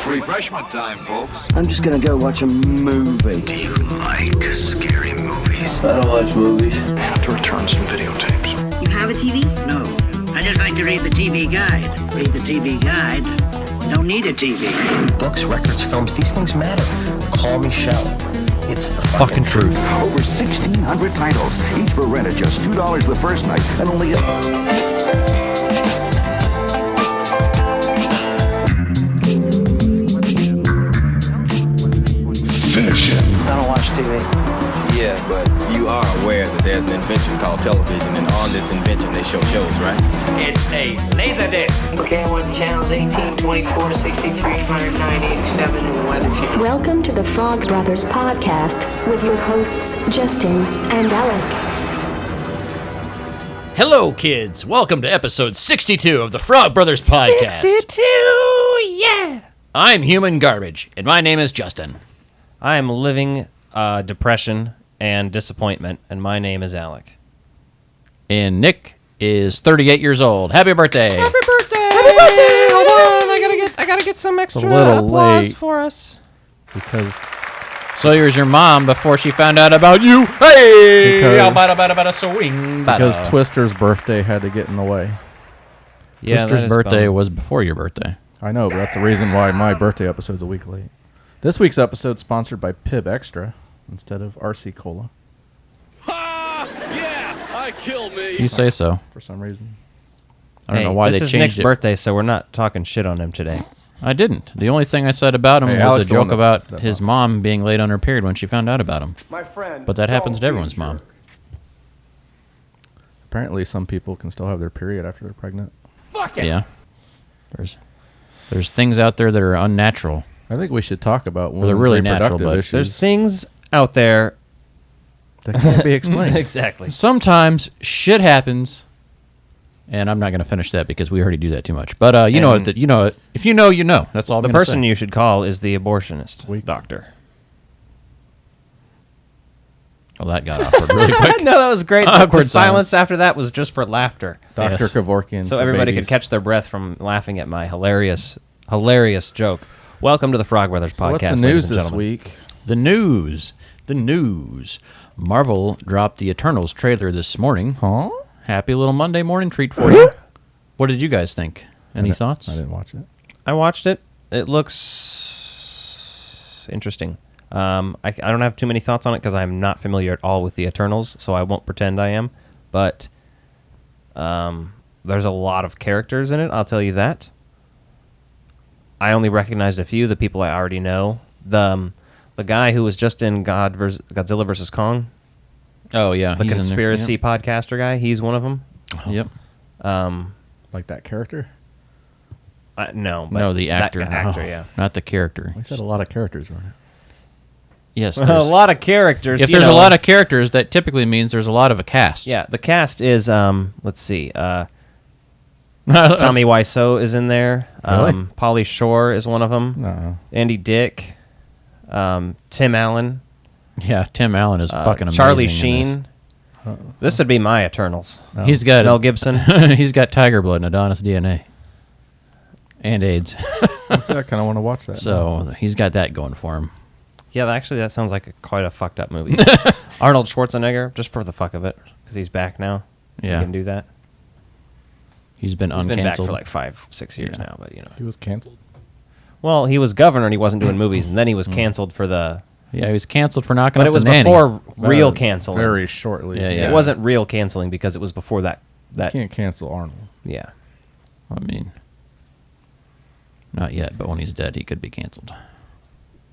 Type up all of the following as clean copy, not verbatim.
It's refreshment time, folks. I'm just gonna go watch a movie. Do you like scary movies? I don't watch movies. I have to return some videotapes. You have a TV? No. I just like to read the TV guide. Read the TV guide. You don't need a TV. Books, records, films, these things matter. Call me Shell. It's the fucking truth. Over 1,600 titles, each for rent at just $2 the first night, and only Finish him. I don't watch TV. Yeah, but you are aware that there's an invention called television, and on this invention they show shows, right? It's a laser disc. Okay, I want the channels 18, 24, 63, 109, 87, and the weather channel. Welcome to the Frog Brothers podcast with your hosts, Justin and Alec. Hello, kids. Welcome to episode 62 of the Frog Brothers podcast. 62, yeah. I'm human garbage, and my name is Justin. I am living depression and disappointment, and my name is Alec. And Nick is 38 years old. Happy birthday! Happy birthday! Happy birthday! Hold on, I gotta get some extra applause for us. Because So here's your mom before she found out about you. Hey! Bada swing. because Twister's birthday had to get in the way. Yeah, Twister's birthday was before your birthday. I know, but that's the reason why my birthday episode's a week late. This week's episode sponsored by Pib Extra instead of RC Cola. You say so. For some reason. I don't know why this they is changed Nick's it. birthday, so we're not talking shit on him today. I didn't. The only thing I said about him Hey, was Alex a the one joke about that his mom being late on her period when she found out about him. my friend. But that happens to everyone's mom. Apparently some people can still have their period after they're pregnant. Yeah. There's things out there that are unnatural. I think we should talk about Well, they're really natural, reproductive but issues There's things out there. that can't be explained. Exactly. Sometimes shit happens, and I'm not going to finish that because we already do that too much. But you know And it. You know it. If you know, you know. That's all. I'm The gonna person say. you should call is the abortionist doctor. Oh, that got awkward really quick. No, that was great. Awkward The silence after that was just for laughter. Dr. Yes. Kevorkian. So for everybody babies. could catch their breath from laughing at my hilarious joke. Welcome to the Frog Brothers So podcast. what's the ladies news and this gentlemen. week? The news. Marvel dropped the Eternals trailer this morning. Huh? Happy little Monday morning treat for you. What did you guys think? Any thoughts? I didn't watch it. I watched it. It looks interesting. I don't have too many thoughts on it because I'm not familiar at all with the Eternals, so I won't pretend I am. But there's a lot of characters in it, I'll tell you that. I only recognized a few, the people I already know. The guy who was just in Godzilla vs. Kong, Oh yeah, the he's in there. conspiracy podcaster guy, he's one of them. Yep. Like that character? No, but No, the that actor. actor, yeah. Not the character. We said a lot of characters on it. Yes. A there's- lot of characters. If you there's a know. lot of characters, that typically means there's a lot of a cast. Yeah, the cast is let's see. Tommy Wiseau is in there. Really? Pauly Shore is one of them. No. Andy Dick. Tim Allen. Yeah, Tim Allen is fucking amazing. Charlie in Sheen. This would be my Eternals. this. He's got Mel Gibson. He's got tiger blood and Adonis DNA. And AIDS. I kind of want to watch that. So he's got that going for him. Yeah, actually, that sounds like quite a fucked up movie. Arnold Schwarzenegger, just for the fuck of it, because he's back now. Yeah. He can do that. He's been He's uncanceled. been back for like 5-6 years Yeah. now, but you know. He was canceled. Well, he was governor and he wasn't doing movies, and then he was canceled for the. Yeah, he was canceled for knocking But up it was the nanny. before real canceling. Very shortly. Yeah, yeah. It wasn't real canceling because it was before that. You can't cancel Arnold. Yeah. I mean, not yet, but when he's dead, he could be canceled.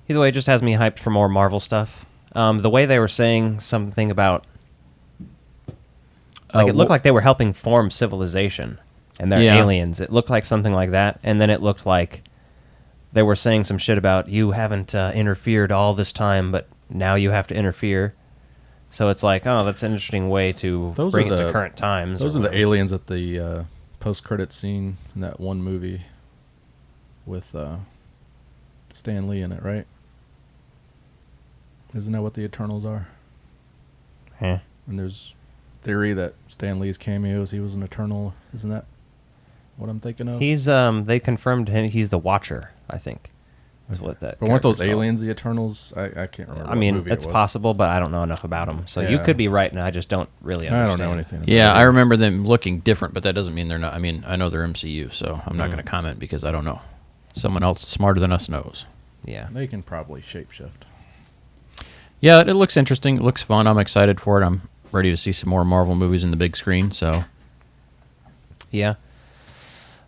Either way, it just has me hyped for more Marvel stuff. The way they were saying something about, like it looked like they were helping form civilization, and they're aliens. It looked like something like that, and then it looked like they were saying some shit about you haven't interfered all this time, but now you have to interfere. So it's like, oh, that's an interesting way to bring it to current times. Those are the aliens at the post-credit scene in that one movie with Stan Lee in it, right? Isn't that what the Eternals are? Huh. And there's theory that Stan Lee's cameos, he was an Eternal. Isn't that what I'm thinking of? He's they confirmed him. He's the Watcher, I think. Is what that. But weren't those character's called. aliens the Eternals? I can't remember. I mean, what movie it's it was. possible, but I don't know enough about them. So you could be right, and I just don't really understand. I don't know anything. Yeah, I remember them looking different, but that doesn't mean they're not. I mean, I know they're MCU, so I'm not going to comment because I don't know. Someone else smarter than us knows. Yeah. They can probably shapeshift. Yeah, it looks interesting. It looks fun. I'm excited for it. I'm ready to see some more Marvel movies in the big screen, so. Yeah.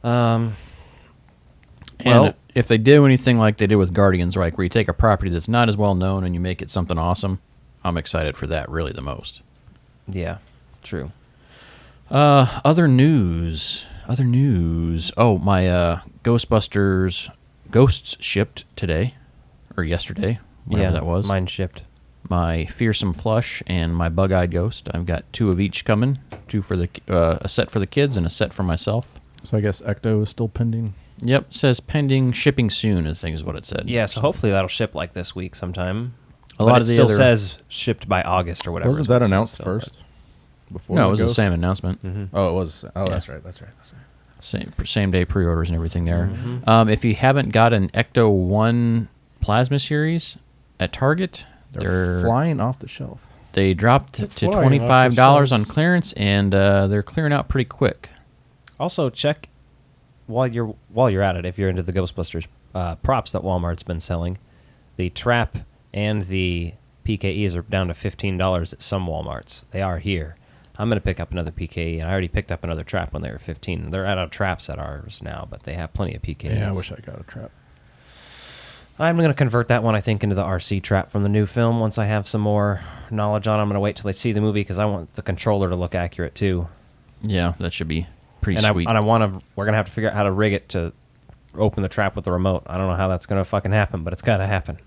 And if they do anything like they did with Guardians, right, where you take a property that's not as well known and you make it something awesome, I'm excited for that really the most. Yeah, true. Other news. Oh, my Ghostbusters Ghosts shipped today, or yesterday, whatever that was. Mine shipped. My Fearsome Flush and my Bug-Eyed Ghost. I've got 2 of each coming. 2 for the a set for the kids and a set for myself. So I guess Ecto is still pending? Yep, says pending shipping soon, I think is what it said. Yeah, so hopefully that'll ship like this week sometime. A lot but of it the still other says shipped by August or whatever. Wasn't that announced first? Before No, it was the same announcement. Mm-hmm. Oh, it was. Oh, Yeah. that's right. Same day pre-orders and everything there. If you haven't got an Ecto 1 Plasma Series at Target, They're flying off the shelf. They dropped to $25 on clearance, and they're clearing out pretty quick. Also, check while you're at it, if you're into the Ghostbusters props that Walmart's been selling, the trap and the PKEs are down to $15 at some Walmarts. They are here. I'm going to pick up another PKE, and I already picked up another trap when they were $15. They're out of traps at ours now, but they have plenty of PKEs. Yeah, I wish I got a trap. I'm going to convert that one, I think, into the RC trap from the new film once I have some more knowledge on it. I'm going to wait till I see the movie because I want the controller to look accurate, too. Yeah, that should be pretty sweet. We're going to have to figure out how to rig it to open the trap with the remote. I don't know how that's going to fucking happen, but it's got to happen.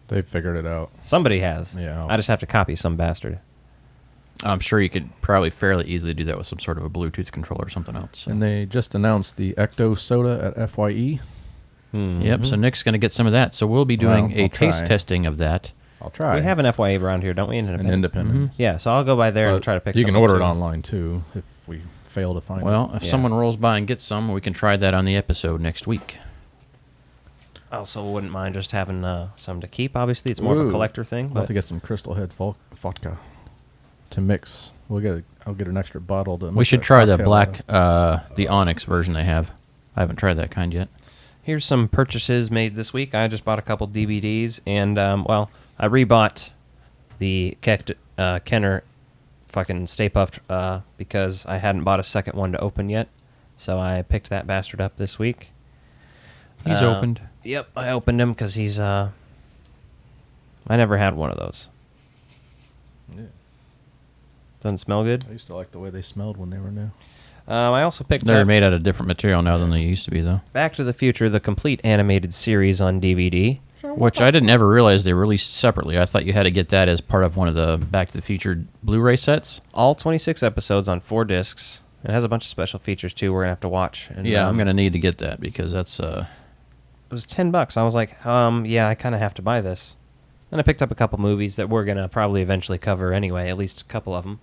They've figured it out. Somebody has. Yeah. I just have to copy some bastard. I'm sure you could probably fairly easily do that with some sort of a Bluetooth controller or something else. So. And they just announced the Ecto Soda at FYE. Yep, so Nick's going to get some of that. So we'll be doing a taste testing of that. I'll try. We have an FYA around here, don't we? An independent. Yeah, so I'll go by there and try to pick You can something order it too. online, too, if we fail to find it. Well, if someone rolls by and gets some, we can try that on the episode next week. I also wouldn't mind just having some to keep. Obviously, it's more of a collector thing. We'll have to get some Crystal Head vodka to mix. I'll get an extra bottle to. We should try the black, the Onyx version they have. I haven't tried that kind yet. Here's some purchases made this week. I just bought a couple DVDs, and I rebought the Kenner fucking Stay Puft because I hadn't bought a second one to open yet. So I picked that bastard up this week. He's opened. Yep, I opened him because he's. I never had one of those. Yeah. Doesn't smell good. I used to like the way they smelled when they were new. I also picked They're up made out of different material now than they used to be, though. Back to the Future, the complete animated series on DVD. Which I didn't ever realize they released separately. I thought you had to get that as part of one of the Back to the Future Blu-ray sets. All 26 episodes on 4 discs. It has a bunch of special features, too, we're going to have to watch. And, Yeah, I'm going to need to get that because that's... It was $10. I was like, yeah, I kind of have to buy this. Then I picked up a couple movies that we're going to probably eventually cover anyway, at least a couple of them.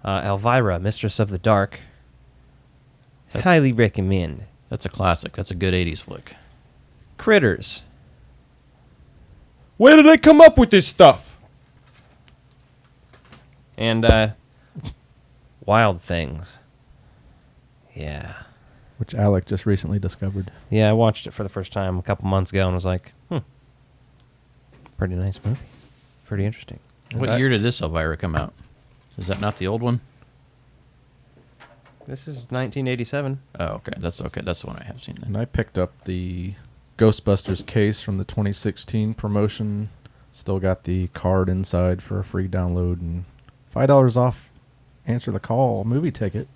Elvira, Mistress of the Dark. Highly recommend. That's a classic. That's a good 80s flick. Critters. Where did they come up with this stuff? And Wild Things. Yeah. Which Alec just recently discovered. Yeah, I watched it for the first time a couple months ago and was like, pretty nice movie. Pretty interesting. What year did this Elvira come out? Is that not the old one? This is 1987. Oh, okay. That's the one I have seen then. And I picked up the Ghostbusters case from the 2016 promotion. Still got the card inside for a free download and $5 off Answer the Call movie ticket.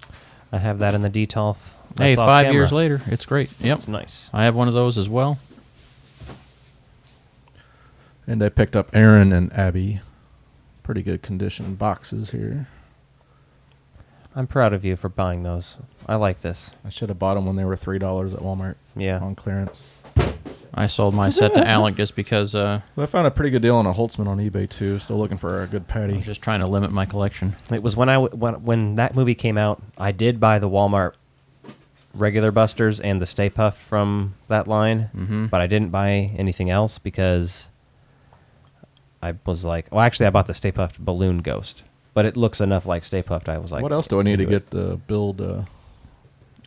I have that in the detail. Hey, 5 years later. It's great. Yep. It's nice. I have one of those as well. And I picked up Aaron and Abby. Pretty good condition boxes here. I'm proud of you for buying those. I like this. I should have bought them when they were $3 at Walmart. Yeah. On clearance. I sold my set to Alec just because... Well, I found a pretty good deal on a Holtzman on eBay, too. Still looking for a good patty. I'm just trying to limit my collection. It was when that movie came out, I did buy the Walmart regular Busters and the Stay Puft from that line, but I didn't buy anything else because I was like, well, actually, I bought the Stay Puft Balloon Ghost, but it looks enough like Stay Puft. I was like, what else do I need to get to build?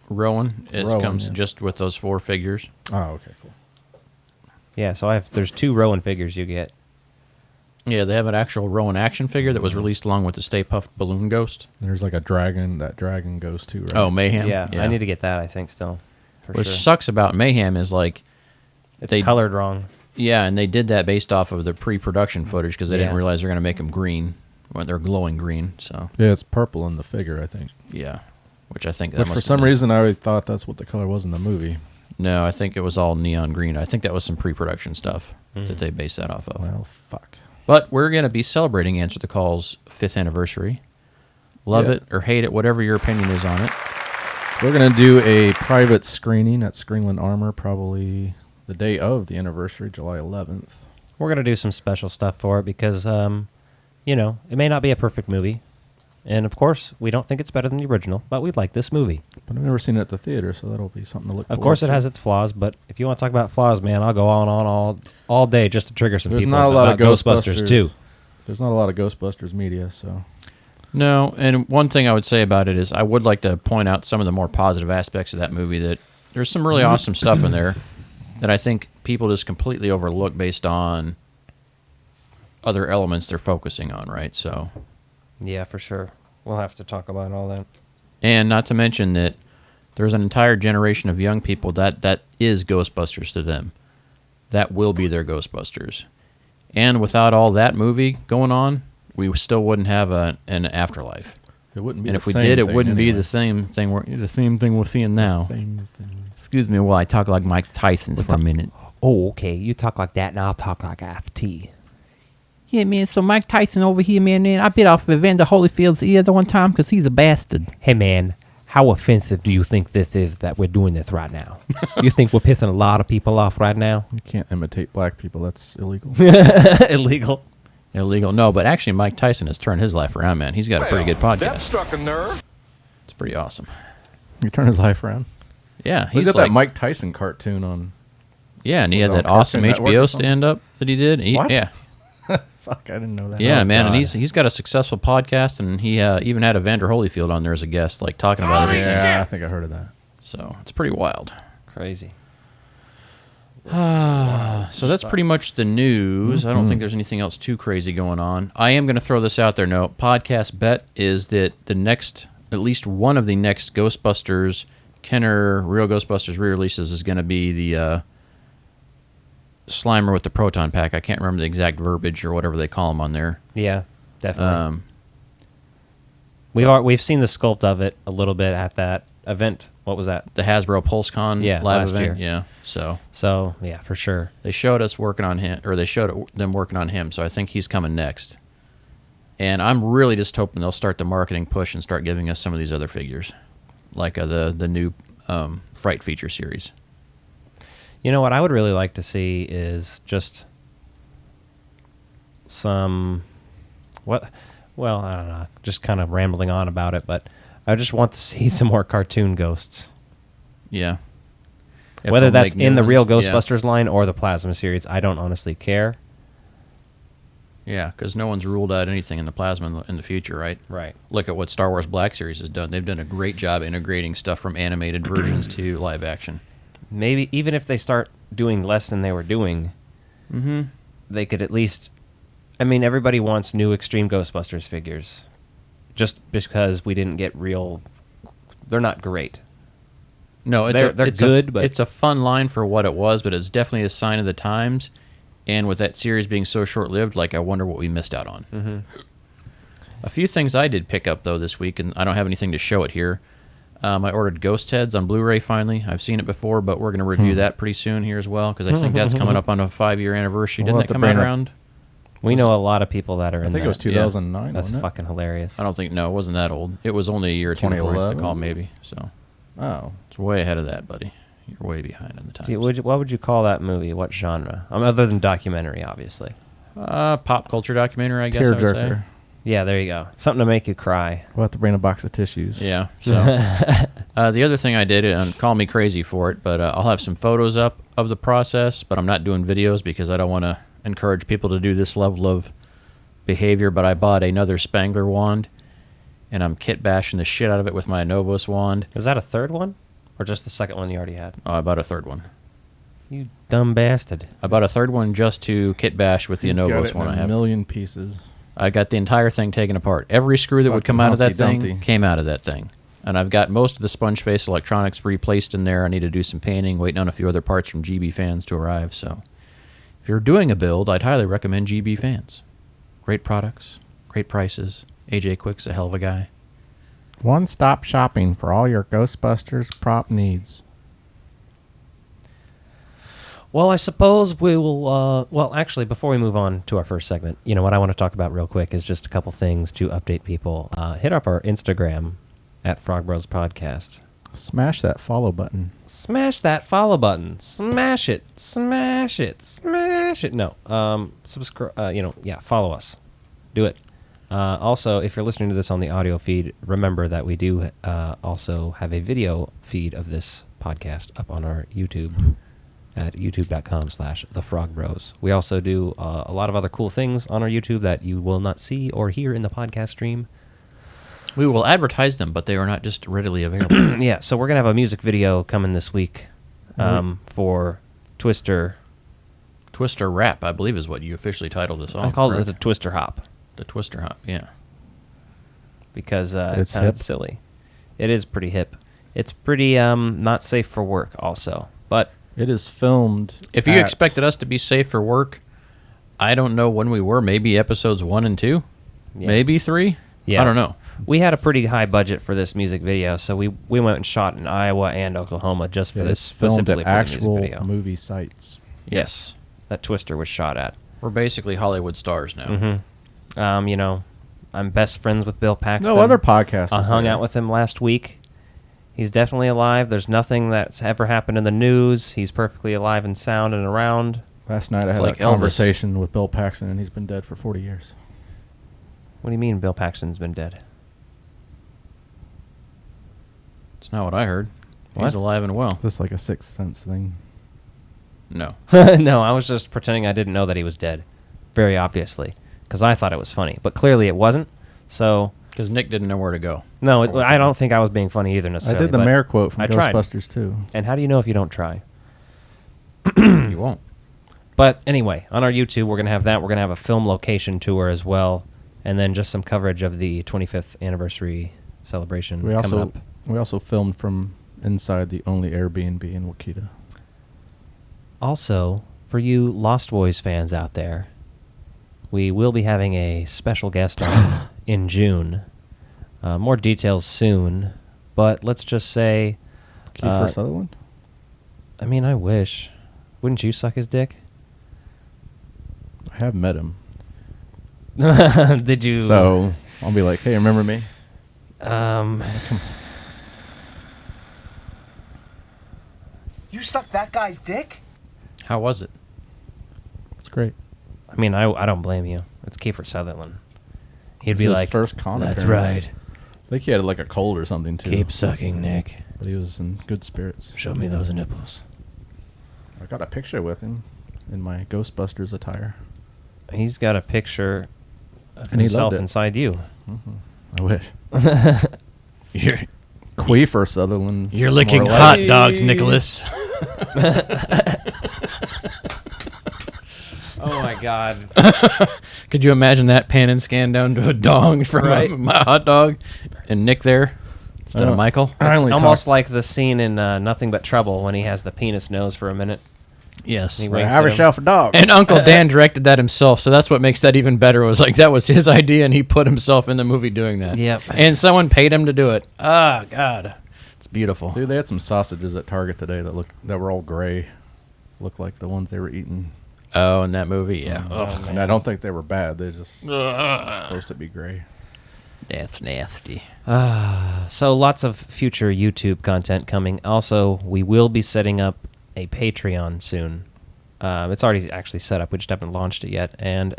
Rowan. It comes just with those 4 figures. Oh, okay, cool. Yeah, so there's 2 Rowan figures you get. Yeah, they have an actual Rowan action figure that was released along with the Stay Puft Balloon Ghost. There's like a dragon. That dragon ghost too, right? Oh, Mayhem. Yeah, I need to get that. I think still. Which sucks about Mayhem is like it's colored wrong. Yeah, and they did that based off of the pre-production footage because they didn't realize they're going to make them green when they're glowing green. So yeah, it's purple in the figure, I think. Yeah, which I think. Which for some reason I already thought that's what the color was in the movie. No, I think it was all neon green. I think that was some pre-production stuff that they based that off of. Well, fuck. But we're going to be celebrating Answer the Call's 5th anniversary. Love it or hate it, whatever your opinion is on it. We're going to do a private screening at Screenland Armor, probably the day of the anniversary, July 11th. We're going to do some special stuff for it because, you know, it may not be a perfect movie. And, of course, we don't think it's better than the original, but we like this movie. But I've never seen it at the theater, so that'll be something to look forward to. Of course, it has its flaws, but if you want to talk about flaws, man, I'll go on all day just to trigger some people about Ghostbusters 2. There's not a lot of Ghostbusters media, so... No, and one thing I would say about it is I would like to point out some of the more positive aspects of that movie, that there's some really awesome stuff in there that I think people just completely overlook based on other elements they're focusing on, right? So... Yeah, for sure. We'll have to talk about all that. And not to mention that there's an entire generation of young people that is Ghostbusters to them. That will be their Ghostbusters. And without all that movie going on, we still wouldn't have an afterlife. It wouldn't be. And if we did, it wouldn't be the same thing. The same thing we're seeing now. Excuse me while I talk like Mike Tyson for a minute. Oh, okay. You talk like that, and I'll talk like FT. Yeah, man, so Mike Tyson over here, man, I bit off Evander Holyfield's ear the one time because he's a bastard. Hey, man, how offensive do you think this is that we're doing this right now? You think we're pissing a lot of people off right now? You can't imitate black people. That's illegal. Illegal. No, but actually Mike Tyson has turned his life around, man. He's got a pretty good podcast. That struck a nerve. It's pretty awesome. He turned his life around? Yeah. He's got that Mike Tyson cartoon on. Yeah, and he had that awesome HBO stand-up that he did. What? Yeah. Fuck, I didn't know that. Yeah, man, and he's got a successful podcast, and he even had Evander Holyfield on there as a guest, like talking about everything. Yeah, I think I heard of that. So it's pretty wild. Crazy. So that's pretty much the news. I don't think there's anything else too crazy going on. I am going to throw this out there. No, podcast bet is that at least one of the next Ghostbusters Kenner Real Ghostbusters re-releases is going to be the Slimer with the proton pack. I can't remember the exact verbiage or whatever they call them on there. Yeah, definitely. We've seen the sculpt of it a little bit at that event. What was that? The Hasbro PulseCon live last event. year. Yeah, so yeah, for sure. They showed us working on him, or they showed them working on him. So I think he's coming next. And I'm really just hoping they'll start the marketing push and start giving us some of these other figures, like the new Fright feature series. You know what I would really like to see is just some Well, I don't know. Just kind of rambling on about it, but I just want to see some more cartoon ghosts. Yeah. Whether that's in the real Ghostbusters line or the Plasma series, I don't honestly care. Yeah, because no one's ruled out anything in the Plasma in the future, right? Right. Look at what Star Wars Black Series has done. They've done a great job integrating stuff from animated versions to live action. Maybe even if they start doing less than they were doing, they could at least... I mean, everybody wants new Extreme Ghostbusters figures. Just because we didn't get real... They're not great. No, they're good, but... It's a fun line for what it was, but it's definitely a sign of the times. And with that series being so short-lived, like, I wonder what we missed out on. A few things I did pick up, though, this week, and I don't have anything to show it here. I ordered Ghost Heads on Blu-ray finally. I've seen it before, but we're going to review that pretty soon here as well, because I think that's coming up on a 5-year anniversary. Didn't that come out around? We know a lot of people that are in that. I think it was 2009. Yeah. That's fucking hilarious. I don't think, no, it wasn't that old. It was only a year or two before it's to call, maybe. So, it's way ahead of that, buddy. You're way behind on the times. What would you call that movie? What genre? Other than documentary, obviously. Pop culture documentary, I guess I would say. Yeah, there you go. Something to make you cry. We'll have to bring a box of tissues. Yeah. So, The other thing I did, and call me crazy for it, but I'll have some photos up of the process, but I'm not doing videos because I don't want to encourage people to do this level of behavior, but I bought another Spangler wand, and I'm kit bashing the shit out of it with my Novos wand. Is that a third one? Or just the second one you already had? Oh, I bought a third one. You dumb bastard. I bought a third one just to kit bash with the Novos one I have. A million pieces. I got the entire thing taken apart. Every screw that would come out of that thing came out of that thing. And I've got most of the sponge face electronics replaced in there. I need to do some painting, waiting on a few other parts from GB Fans to arrive. So if you're doing a build, I'd highly recommend GB Fans. Great products, great prices. AJ Quick's a hell of a guy. One-stop shopping for all your Ghostbusters prop needs. Well, I suppose we will... well, actually, before we move on to our first segment, you know, what I want to talk about real quick is just a couple things to update people. Hit up our Instagram at Frog Bros Podcast. Smash that follow button. Smash that follow button. Smash it. Smash it. Smash it. No. Subscribe. Follow us. Do it. Also, if you're listening to this on the audio feed, remember that we do also have a video feed of this podcast up on our YouTube at youtube.com/thefrogbros. We also do a lot of other cool things on our YouTube that you will not see or hear in the podcast stream. We will advertise them, but they are not just readily available. Yeah, so we're going to have a music video coming this week for Twister. Twister Rap, I believe, is what you officially titled this song. I called it the Twister Hop. The Twister Hop, yeah. Because it sounds silly. It is pretty hip. It's pretty not safe for work also, but... It is filmed. If you expected us to be safe for work, I don't know when we were. Maybe episodes 1 and 2? Yeah. Maybe 3? Yeah. I don't know. We had a pretty high budget for this music video, so we went and shot in Iowa and Oklahoma just for this, specifically for the music video. Movie sites. Yes. That Twister was shot at. We're basically Hollywood stars now. Mm-hmm. You know, I'm best friends with Bill Paxton. No other podcasts. I hung out with him last week. He's definitely alive. There's nothing that's ever happened in the news. He's perfectly alive and sound and around. Last night I had a conversation with Bill Paxton, and he's been dead for 40 years. What do you mean Bill Paxton's been dead? It's not what I heard. What? He's alive and well. Is this like a Sixth Sense thing? No. No, I was just pretending I didn't know that he was dead. Very obviously. Because I thought it was funny. But clearly it wasn't. So... Because Nick didn't know where to go. No, I don't think I was being funny either necessarily. I did the mayor quote from Ghostbusters too. And how do you know if you don't try? You won't. But anyway, on our YouTube, we're going to have that. We're going to have a film location tour as well. And then just some coverage of the 25th anniversary celebration coming up. We also filmed from inside the only Airbnb in Wakita. Also, for you Lost Boys fans out there, we will be having a special guest on in June. More details soon, but let's just say... Kiefer Sutherland? I mean, I wish. Wouldn't you suck his dick? I have met him. Did you... So, I'll be like, hey, remember me? You sucked that guy's dick? How was it? It's great. I mean, I don't blame you. It's Kiefer Sutherland. He'd be his like, first con that's appearance. right. I think he had like a cold or something too. Keep sucking, Nick. But he was in good spirits. Show me those nipples. I got a picture with him in my Ghostbusters attire. He's got a picture of And he himself loved it. inside you. I wish. You're Queefer Sutherland. You're licking more hot like. dogs, Nicholas. Oh my God! Could you imagine that pan and scan down to a dong from my hot dog, and Nick there instead of Michael? It's almost like the scene in Nothing But Trouble when he has the penis nose for a minute. Yes, He Have yourself a dog. and Uncle Dan directed that himself, so that's what makes that even better. Was like that was his idea, and he put himself in the movie doing that. Yep. And someone paid him to do it. Ah, God, it's beautiful. Dude, they had some sausages at Target today that were all gray. Looked like the ones they were eating. Oh, in that movie, yeah. And I don't think they were bad. They just supposed to be gray. That's nasty. So lots of future YouTube content coming. Also, we will be setting up a Patreon soon. It's already actually set up. We just haven't launched it yet. And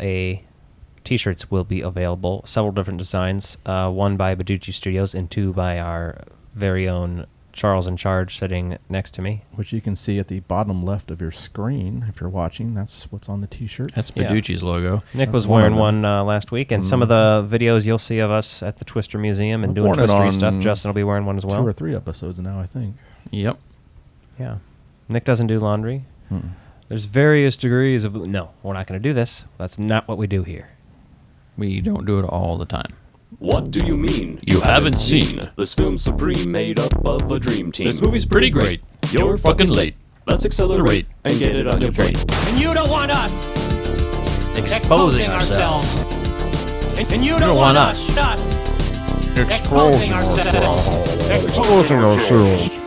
T-shirts will be available. Several different designs. One by Baducci Studios and two by our very own Charles in Charge sitting next to me. Which you can see at the bottom left of your screen if you're watching. That's what's on the T-shirt. That's Beducci's logo. Nick was wearing one last week, and some of the videos you'll see of us at the Twister Museum and doing twistery stuff, Justin will be wearing one as well. 2 or 3 episodes now, I think. Yep. Yeah. Nick doesn't do laundry. There's various degrees of... No, we're not going to do this. That's not what we do here. We don't do it all the time. What do you mean? You haven't seen this film supreme made up of a dream team. This movie's pretty great. You're fucking late. Let's accelerate and get it on your plate. And you don't want us exposing ourselves. And you don't want us exposing ourselves. Exposing ourselves.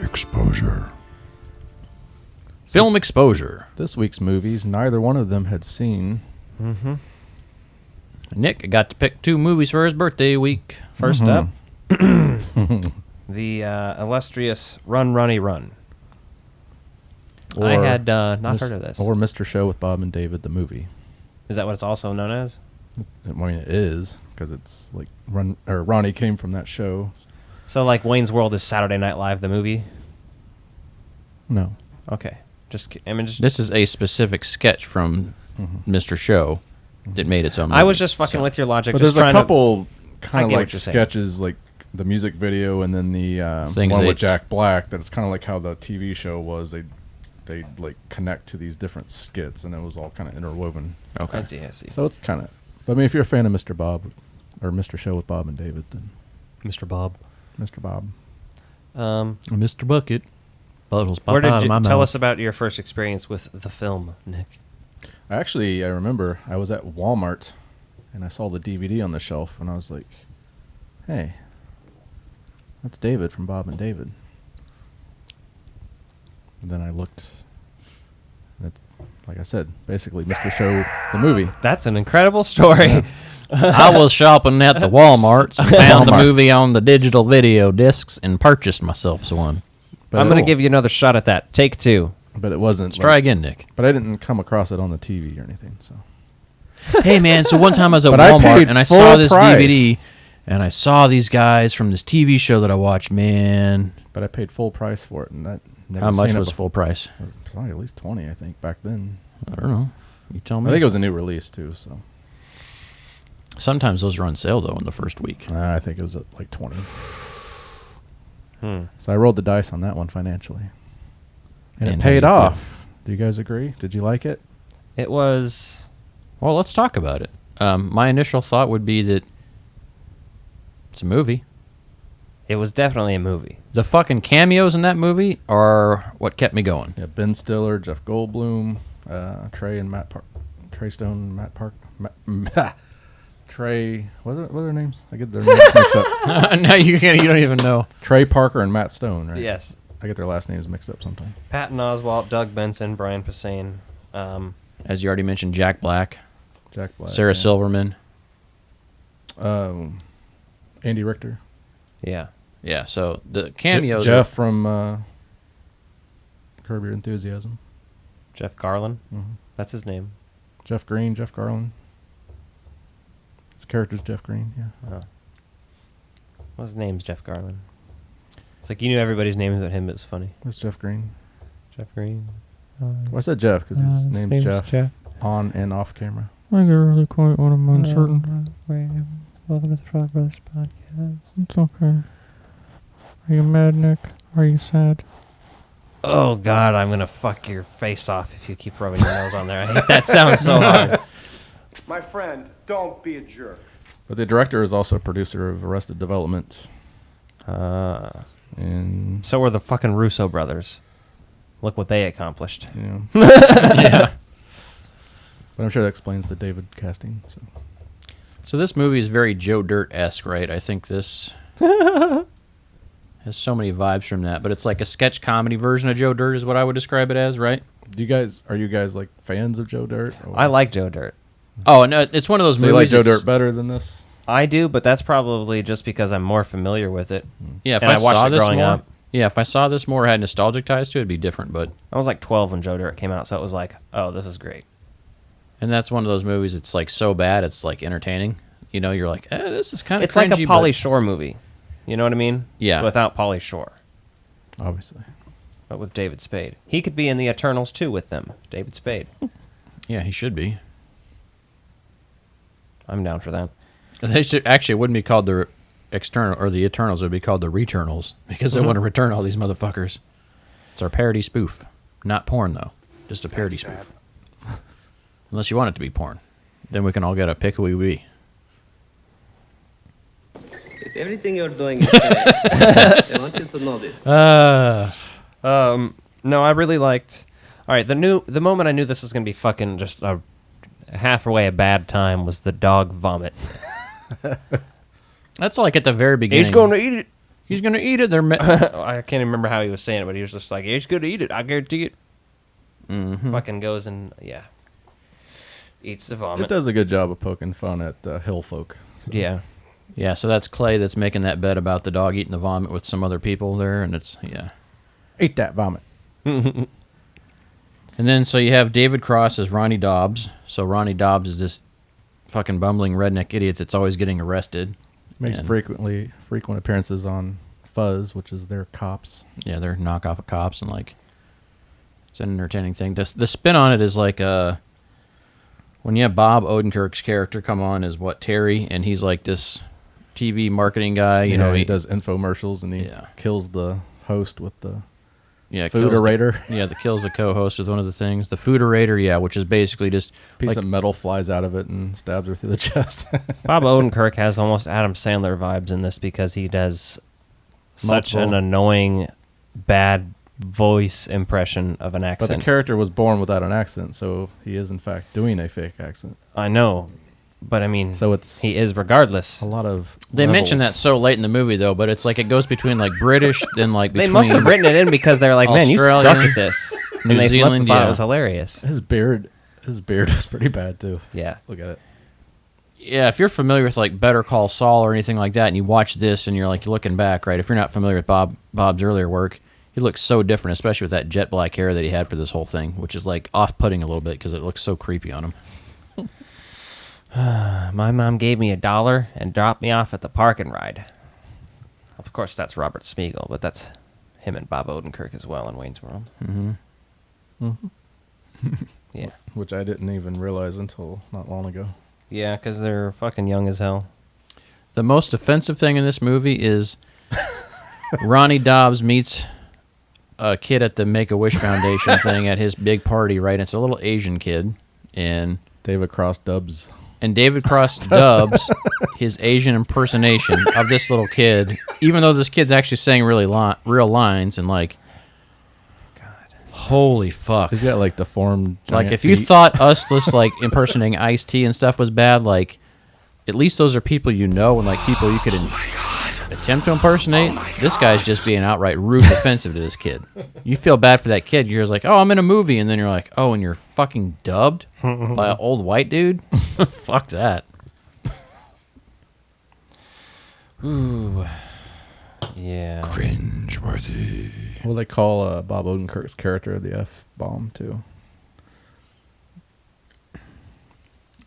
Exposure. Film exposure. This week's movies, neither one of them had seen. Nick got to pick 2 movies for his birthday week. First up, the illustrious Run Ronnie Run. I had not heard of this. Or Mr. Show with Bob and David, the movie. Is that what it's also known as? I mean, it is, because it's like Ronnie came from that show. So like Wayne's World is Saturday Night Live, the movie? No. Okay. This is a specific sketch from Mr. Show that made its own movie. I was just fucking with your logic. But just there's a couple kind of what like you're saying. sketches, like the music video and then the one with Jack Black, that it's kind of like how the TV show was. They like connect to these different skits, and it was all kind of interwoven. Okay. I see. So it's kind of... I mean, if you're a fan of Mr. Bob, or Mr. Show with Bob and David, then... Mr. Bob. Mr. Bob. Mr. Bucket. Bottles pop Where did out you of my tell mouth. us about your first experience with the film, Nick? Actually, I remember I was at Walmart, and I saw the DVD on the shelf, and I was like, hey, that's David from Bob and David. And then I looked at, like I said, basically Mr. Show, the movie. That's an incredible story. Yeah. I was shopping at the Walmarts and found the movie on the digital video discs and purchased myself one. But I'm going to give you another shot at that. Take 2. But it wasn't. Let's try again, Nick. But I didn't come across it on the TV or anything. So. Hey, man, so one time I was at But Walmart and I saw full this price. DVD and I saw these guys from this TV show that I watched, man. But I paid full price for it. And that How much was full price? It was probably at least 20, I think, back then. I don't know. You tell me. I think it was a new release, too. So. Sometimes those are on sale, though, in the first week. I think it was at like 20. So I rolled the dice on that one financially. And it paid off. Do you guys agree? Did you like it? It was... Well, let's talk about it. My initial thought would be that it's a movie. It was definitely a movie. The fucking cameos in that movie are what kept me going. Yeah, Ben Stiller, Jeff Goldblum, Trey and Matt Trey Stone, Matt Park, Trey. What are their names? I get their names mixed up. No, you can't. You don't even know. Trey Parker and Matt Stone, right? Yes. I get their last names mixed up sometimes. Patton Oswalt, Doug Benson, Brian Posehn. As you already mentioned, Jack Black. Sarah yeah. Silverman. Andy Richter. Yeah. Yeah, so the cameos. Jeff from Curb Your Enthusiasm. Jeff Garlin. Mm-hmm. That's his name. Jeff Green, Jeff Garlin. His character's Jeff Green, yeah. Oh. Well, his name's Jeff Garlin. It's like you knew everybody's names but him. It was funny. What's Jeff Green? Jeff Green. Well, I said Jeff because his name's Jeff. On and off camera. I get really quiet when I'm uncertain. Welcome to the Frog Brothers podcast. It's okay. Are you mad, Nick? Are you sad? Oh, God, I'm going to fuck your face off if you keep rubbing your nose on there. I hate that sound so hard. My friend, don't be a jerk. But the director is also a producer of Arrested Development. And so were the fucking Russo brothers. Look what they accomplished. Yeah. Yeah. But I'm sure that explains the David casting. So this movie is very Joe Dirt-esque, right? I think this has so many vibes from that. But it's like a sketch comedy version of Joe Dirt is what I would describe it as, right? Are you guys like fans of Joe Dirt? Or? I like Joe Dirt. Oh, no, it's one of those so movies. You like Joe Dirt better than this? I do, but that's probably just because I'm more familiar with it. Yeah, if and I watched saw it this growing more, up. Yeah, if I saw this more, had nostalgic ties to it, it'd be different. But I was like 12 when Joe Dirt came out, so it was like, oh, this is great. And that's one of those movies. It's like so bad, it's like entertaining. You know, you're like, this is kind of. It's like a Pauly Shore movie. You know what I mean? Yeah. Without Pauly Shore. Obviously. But with David Spade. He could be in the Eternals too with them. David Spade. Yeah, he should be. I'm down for that. They should, actually, it wouldn't be called the External or the Eternals. It would be called the Returnals because they want to return all these motherfuckers. It's our parody spoof. Not porn, though. Just a parody spoof. Unless you want it to be porn. Then we can all get a pick who we be. Everything you're doing is correct. I want you to know this. No, I really liked... All right, the moment I knew this was going to be fucking just a halfway a bad time was the dog vomit. That's like at the very beginning. He's going to eat it. He's going to eat it. I can't even remember how he was saying it, but he was just like, he's going to eat it. I guarantee it. Mm-hmm. Fucking goes and, eats the vomit. It does a good job of poking fun at hill folk. So. Yeah. Yeah, so that's Clay that's making that bet about the dog eating the vomit with some other people there, and it's, Eat that vomit. And then, so you have David Cross as Ronnie Dobbs. So Ronnie Dobbs is this fucking bumbling redneck idiot that's always getting arrested. Makes frequent appearances on Fuzz, which is their cops. Yeah, they're knockoff of cops, and it's an entertaining thing. The spin on it is like when you have Bob Odenkirk's character come on as Terry, and he's like this TV marketing guy. You know, he does infomercials, and he kills the host with the fooderator. That kills the co-host with one of the things. The fooderator, which is basically just piece of metal flies out of it and stabs her through the chest. Bob Odenkirk has almost Adam Sandler vibes in this because he does such an annoying, bad voice impression of an accent. But the character was born without an accent, so he is in fact doing a fake accent. I know, but I mean, so he is regardless. A lot of they mention that so late in the movie though, but it's like it goes between British then between they must have written it in because they're like, man, you suck at this. New and Zealand, must have thought it was hilarious. His beard was pretty bad too. Yeah, look at it. Yeah, if you're familiar with Better Call Saul or anything like that, and you watch this and you're looking back, right? If you're not familiar with Bob's earlier work, he looks so different, especially with that jet black hair that he had for this whole thing, which is off-putting a little bit because it looks so creepy on him. My mom gave me $1 and dropped me off at the parking ride. Of course, that's Robert Smigel, but that's him and Bob Odenkirk as well in Wayne's World. Mm-hmm. Mm-hmm. Yeah. Which I didn't even realize until not long ago. Yeah, because they're fucking young as hell. The most offensive thing in this movie is Ronnie Dobbs meets a kid at the Make-A-Wish Foundation thing at his big party, right? It's a little Asian kid, and David Cross dubs. And David Cross dubs his Asian impersonation of this little kid, even though this kid's actually saying real lines, and God, holy fuck. He's got deformed giant if you feet. thought us just impersonating Ice-T and stuff was bad, at least those are people you know and people you could attempt to impersonate. This guy's just being outright rude and offensive to this kid. You feel bad for that kid. You're just like, oh, I'm in a movie, and then you're like, oh, and you're fucking dubbed by an old white dude? Fuck that. Ooh. Yeah. Cringe-worthy. What do they call Bob Odenkirk's character, the F-bomb, too?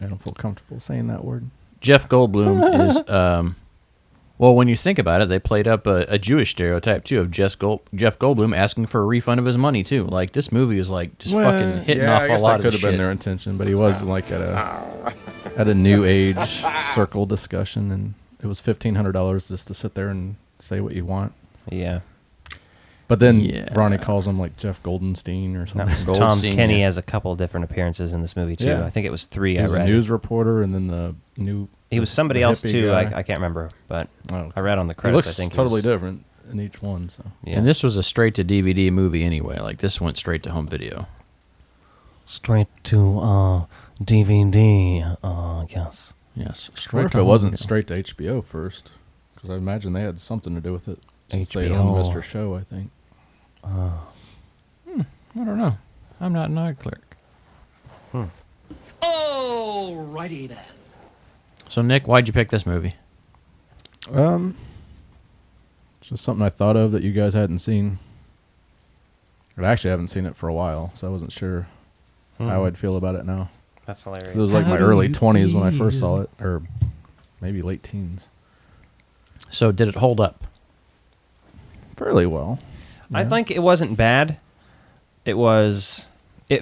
I don't feel comfortable saying that word. Jeff Goldblum is... well, when you think about it, they played up a Jewish stereotype, too, of Jeff Goldblum asking for a refund of his money, too. This movie is, fucking hitting off a lot of shit. That could have been their intention, but he was, at a new age circle discussion, and it was $1,500 just to sit there and say what you want. Yeah. But then Ronnie calls him, Jeff Goldenstein or something. Tom Kenny has a couple different appearances in this movie, too. Yeah. I think it was 3 he I was read. a news reporter, and then the new... He was somebody else too. I can't remember, but I read on the credits. It looks I think totally different in each one. So And this was a straight to DVD movie anyway. This went straight to home video. Straight to DVD. Yes. Yes. Straight. If it wasn't straight to HBO first, because I imagine they had something to do with it. Since they own Mr. Show, I think. I don't know. I'm not an art clerk. Alrighty then. So, Nick, why'd you pick this movie? It's just something I thought of that you guys hadn't seen. But I actually haven't seen it for a while, so I wasn't sure how I'd feel about it now. That's hilarious. It was my early 20s when I first saw it, or maybe late teens. So, did it hold up? fairly well. I think it wasn't bad. It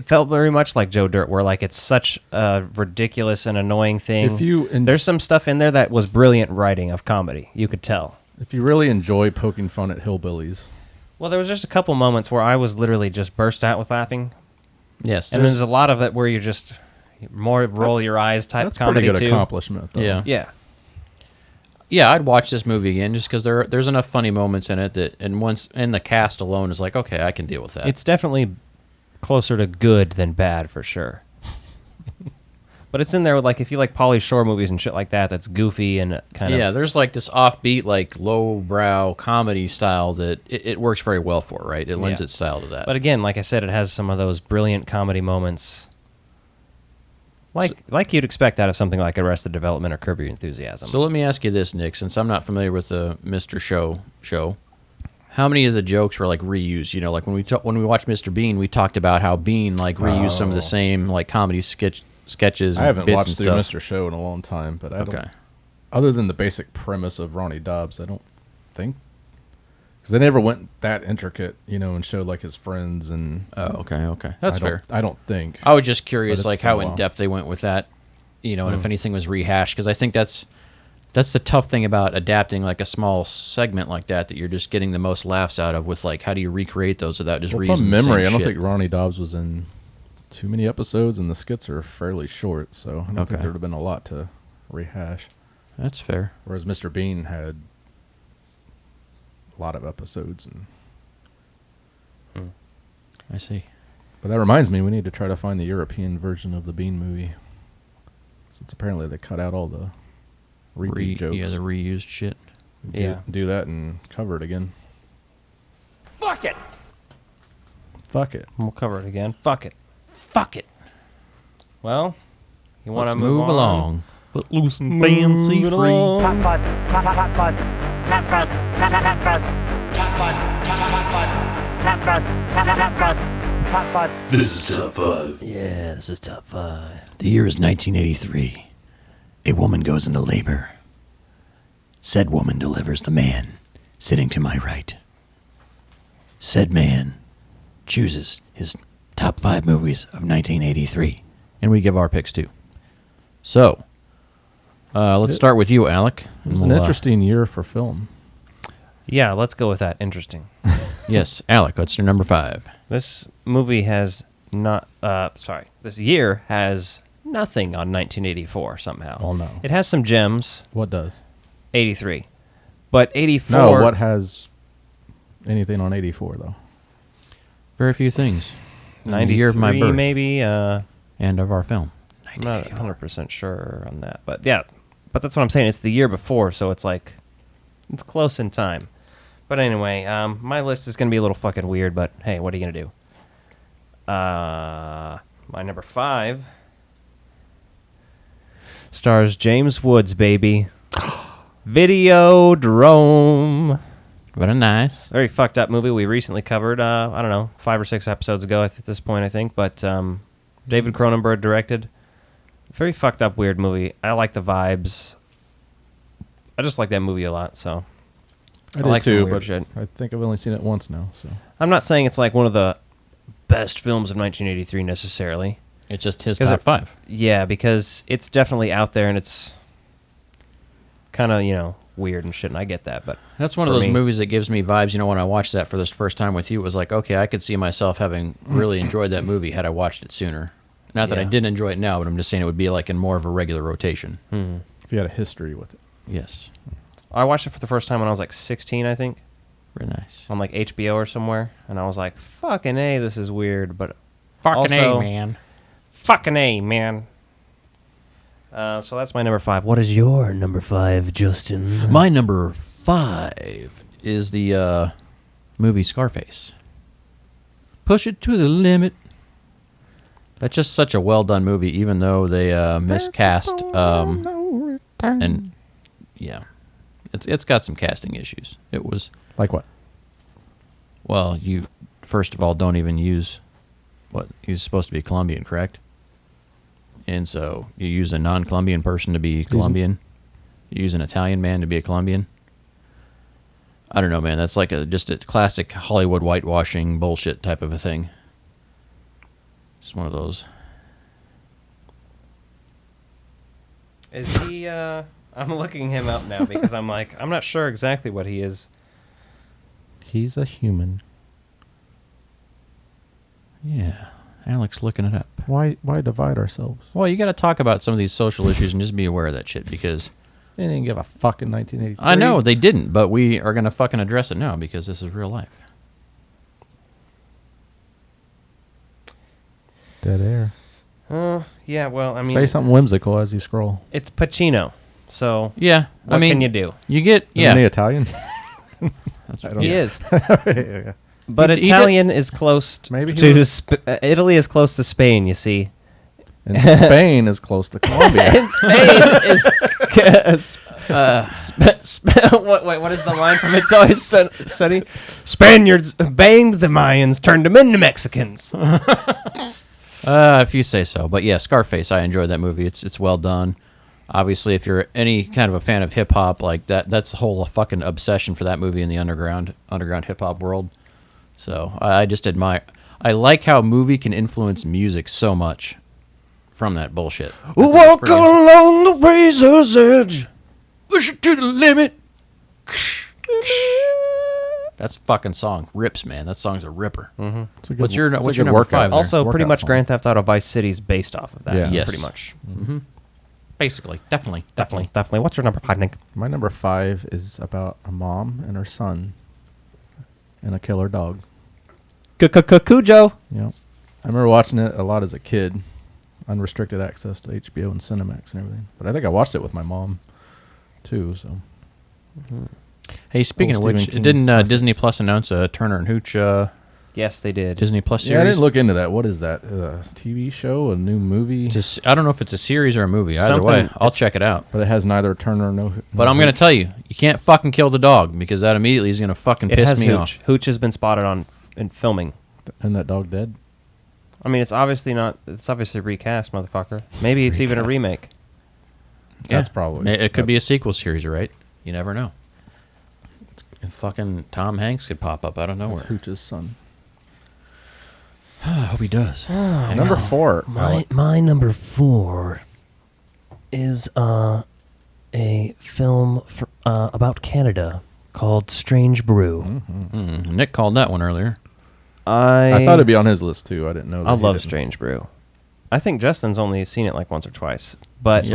felt very much like Joe Dirt, where like it's such a ridiculous and annoying thing. There's some stuff in there that was brilliant writing of comedy. You could tell. If you really enjoy poking fun at hillbillies. Well, there was just a couple moments where I was literally just burst out with laughing. Yes. And there's a lot of it where you're just more roll your eyes type comedy too. That's pretty good accomplishment, though. Yeah. Yeah. Yeah, I'd watch this movie again just because there's enough funny moments in it and the cast alone is like, okay, I can deal with that. It's definitely closer to good than bad for sure. But it's in there with, like, if you like Pauly Shore movies and shit like that, that's goofy and kind of... Yeah, there's like this offbeat, like lowbrow comedy style that it works very well for, right? It lends its style to that. But again, like I said, it has some of those brilliant comedy moments like you'd expect out of something like Arrested Development or Curb Your Enthusiasm. So let me ask you this, Nick, since I'm not familiar with the Mr. Show, how many of the jokes were like reused? You know, like when we watched Mr. Bean, we talked about how Bean like reused some of the same like comedy sketches. I haven't bits watched and through stuff. Mr. Show in a long time, but I don't. Other than the basic premise of Ronnie Dobbs, I don't think, because they never went that intricate, you know, and showed like his friends and. Oh, okay, that's fair. I don't think. I was just curious, like how in depth they went with that, you know, and if anything was rehashed, because I think that's the tough thing about adapting like a small segment like that you're just getting the most laughs out of. With like, how do you recreate those without just reusing from memory? the same I don't shit? think Ronnie Dobbs was in too many episodes, and the skits are fairly short, so I don't think there'd have been a lot to rehash. That's fair. Whereas Mr. Bean had a lot of episodes, and I see. But that reminds me, we need to try to find the European version of the Bean movie, since apparently they cut out all the repeat jokes. Yeah, the reused shit. Do that and cover it again. Fuck it. Fuck it. We'll cover it again. Fuck it. Fuck it. Well, you want to Let's move on? along. Footloose and fancy free. Top five. Top five. Top five. Top five. Top five. Top five. Top five. Top five. Top five. Top five. This is top 5. Yeah, this is top 5. The year is 1983. A woman goes into labor. Said woman delivers the man sitting to my right. Said man chooses his top 5 movies of 1983. And we give our picks too. So, let's start with you, Alec. It was an interesting year for film. Yeah, let's go with that. Interesting. Yes, Alec, what's your number 5? This movie has not... this year has nothing on 1984 somehow. Oh, no. It has some gems. What does? 83. But 84... No, what has anything on 84, though? Very few things. 93, the year of my birth. Maybe. And of our film. I'm not 100% sure on that. But yeah, but that's what I'm saying. It's the year before, so it's like... It's close in time. But anyway, my list is going to be a little fucking weird, but hey, what are you going to do? My number 5 stars James Woods, baby. Videodrome. Very nice. Very fucked up movie we recently covered, I don't know, 5 or 6 episodes ago at this point, I think. But David Cronenberg directed. Very fucked up, weird movie. I like the vibes. I just like that movie a lot, so... I did like too, but I think I've only seen it once now. So I'm not saying it's like one of the best films of 1983 necessarily. It's just his top 5. Yeah, because it's definitely out there and it's kind of, you know, weird and shit, and I get that. But that's one of those movies that gives me vibes. You know, when I watched that for the first time with you, it was like, okay, I could see myself having really enjoyed that movie had I watched it sooner. Not that I didn't enjoy it now, but I'm just saying it would be like in more of a regular rotation. Mm-hmm. If you had a history with it. Yes. I watched it for the first time when I was like 16, I think. Very nice. On like HBO or somewhere, and I was like, fucking A, this is weird, but fucking also, A, man. Fucking A, man. So that's my number 5. What is your number 5, Justin? My number 5 is the movie Scarface. Push it to the limit. That's just such a well-done movie, even though they miscast. And, yeah. It's got some casting issues. It was... Like what? Well, you, first of all, don't even use... What? He's supposed to be Colombian, correct? And so you use a non-Colombian person to be Colombian. You use an Italian man to be a Colombian. I don't know, man. That's like just a classic Hollywood whitewashing bullshit type of a thing. Just one of those. Is he, I'm looking him up now because I'm like, I'm not sure exactly what he is. He's a human. Yeah. Alex looking it up. Why divide ourselves? Well, you got to talk about some of these social issues and just be aware of that shit because... They didn't give a fuck in 1983. I know, they didn't, but we are going to fucking address it now because this is real life. Dead air. Yeah, well, I mean... Say something whimsical as you scroll. It's Pacino, so... Yeah, what can you do? You get... Isn't he Italian? He is. Yeah. But Italian is close Maybe Italy is close to Spain, you see. And Spain is close to Colombia. And Spain is... what is the line from It's Always Sunny? Spaniards banged the Mayans, turned them into Mexicans. If you say so. But yeah, Scarface, I enjoyed that movie. It's well done. Obviously, if you're any kind of a fan of hip-hop, like that's the whole fucking obsession for that movie in the underground hip-hop world. So I just admire... I like how a movie can influence music so much from that bullshit. Walk along the razor's edge. Push it to the limit. That's fucking song rips, man. That song's a ripper. Mm-hmm. What's your number 5 there? Also, pretty much Grand Theft Auto Vice City's based off of that. Yeah. Yes. Pretty much. Mm-hmm. Basically. Definitely. What's your number 5, Nick? My number 5 is about a mom and her son and a killer dog. Cujo. Yep. I remember watching it a lot as a kid. Unrestricted access to HBO and Cinemax and everything. But I think I watched it with my mom, too, so... Hey, speaking of which, didn't Disney Plus announce a Turner and Hooch Yes, they did. Disney Plus series? Yeah, I didn't look into that. What is that? A TV show? A new movie? I don't know if it's a series or a movie. Either way, I'll check it out. But it has neither Turner nor But I'm going to tell you, you can't fucking kill the dog because that immediately is going to fucking piss me off. Hooch has been spotted in filming. And that dog dead? I mean, it's obviously recast, motherfucker. Maybe it's even a remake. Yeah. That's probably... It could be a sequel series, right? You never know. Fucking Tom Hanks could pop up out of nowhere. That's Hooch's son. I hope he does. Number 4. My number 4 is a film about Canada called Strange Brew. Nick called that one earlier. I thought it'd be on his list too. I didn't know that. I love Strange Brew. I think Justin's only seen it like once or twice. But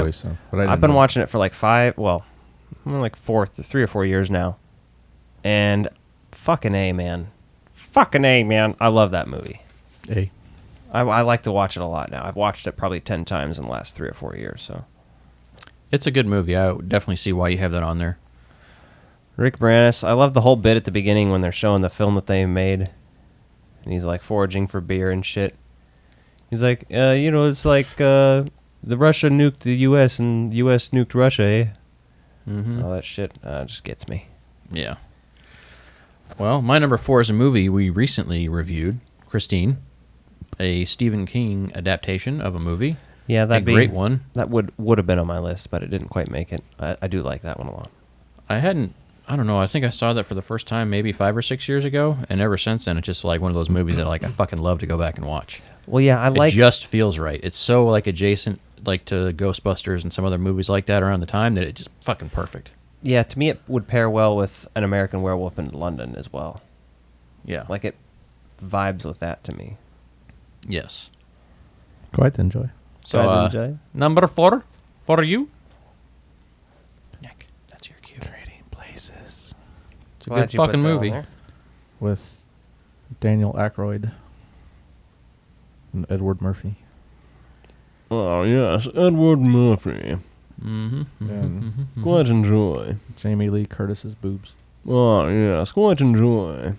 I've been watching it for like 3 or 4 years now. And fucking A, man. I love that movie. I like to watch it a lot now. I've watched it probably 10 times in the last 3 or 4 years. So it's a good movie. I would definitely see why you have that on there. Rick Moranis. I love the whole bit at the beginning when they're showing the film that they made. And he's like foraging for beer and shit. He's like, it's like the Russia nuked the U.S. and the U.S. nuked Russia, eh? Mm-hmm. All that shit just gets me. Yeah. Well, my number 4 is a movie we recently reviewed, Christine, a Stephen King adaptation of a movie. Yeah, that'd be a great one. That would have been on my list, but it didn't quite make it. I do like that one a lot. I don't know, I think I saw that for the first time maybe 5 or 6 years ago, and ever since then it's just like one of those movies that like I fucking love to go back and watch. Well, yeah, it just feels right. It's so like adjacent like to Ghostbusters and some other movies like that around the time that it's just fucking perfect. Yeah, to me it would pair well with An American Werewolf in London as well. Yeah. Like it vibes with that to me. Yes. Quite enjoy. So, number 4 for you. Nick, that's your cue. Trading Places. It's a good fucking movie. With Daniel Aykroyd and Edward Murphy. Oh, yes, Edward Murphy. Mm-hmm. Quite enjoy. Jamie Lee Curtis's boobs. Oh, yes, quite enjoy.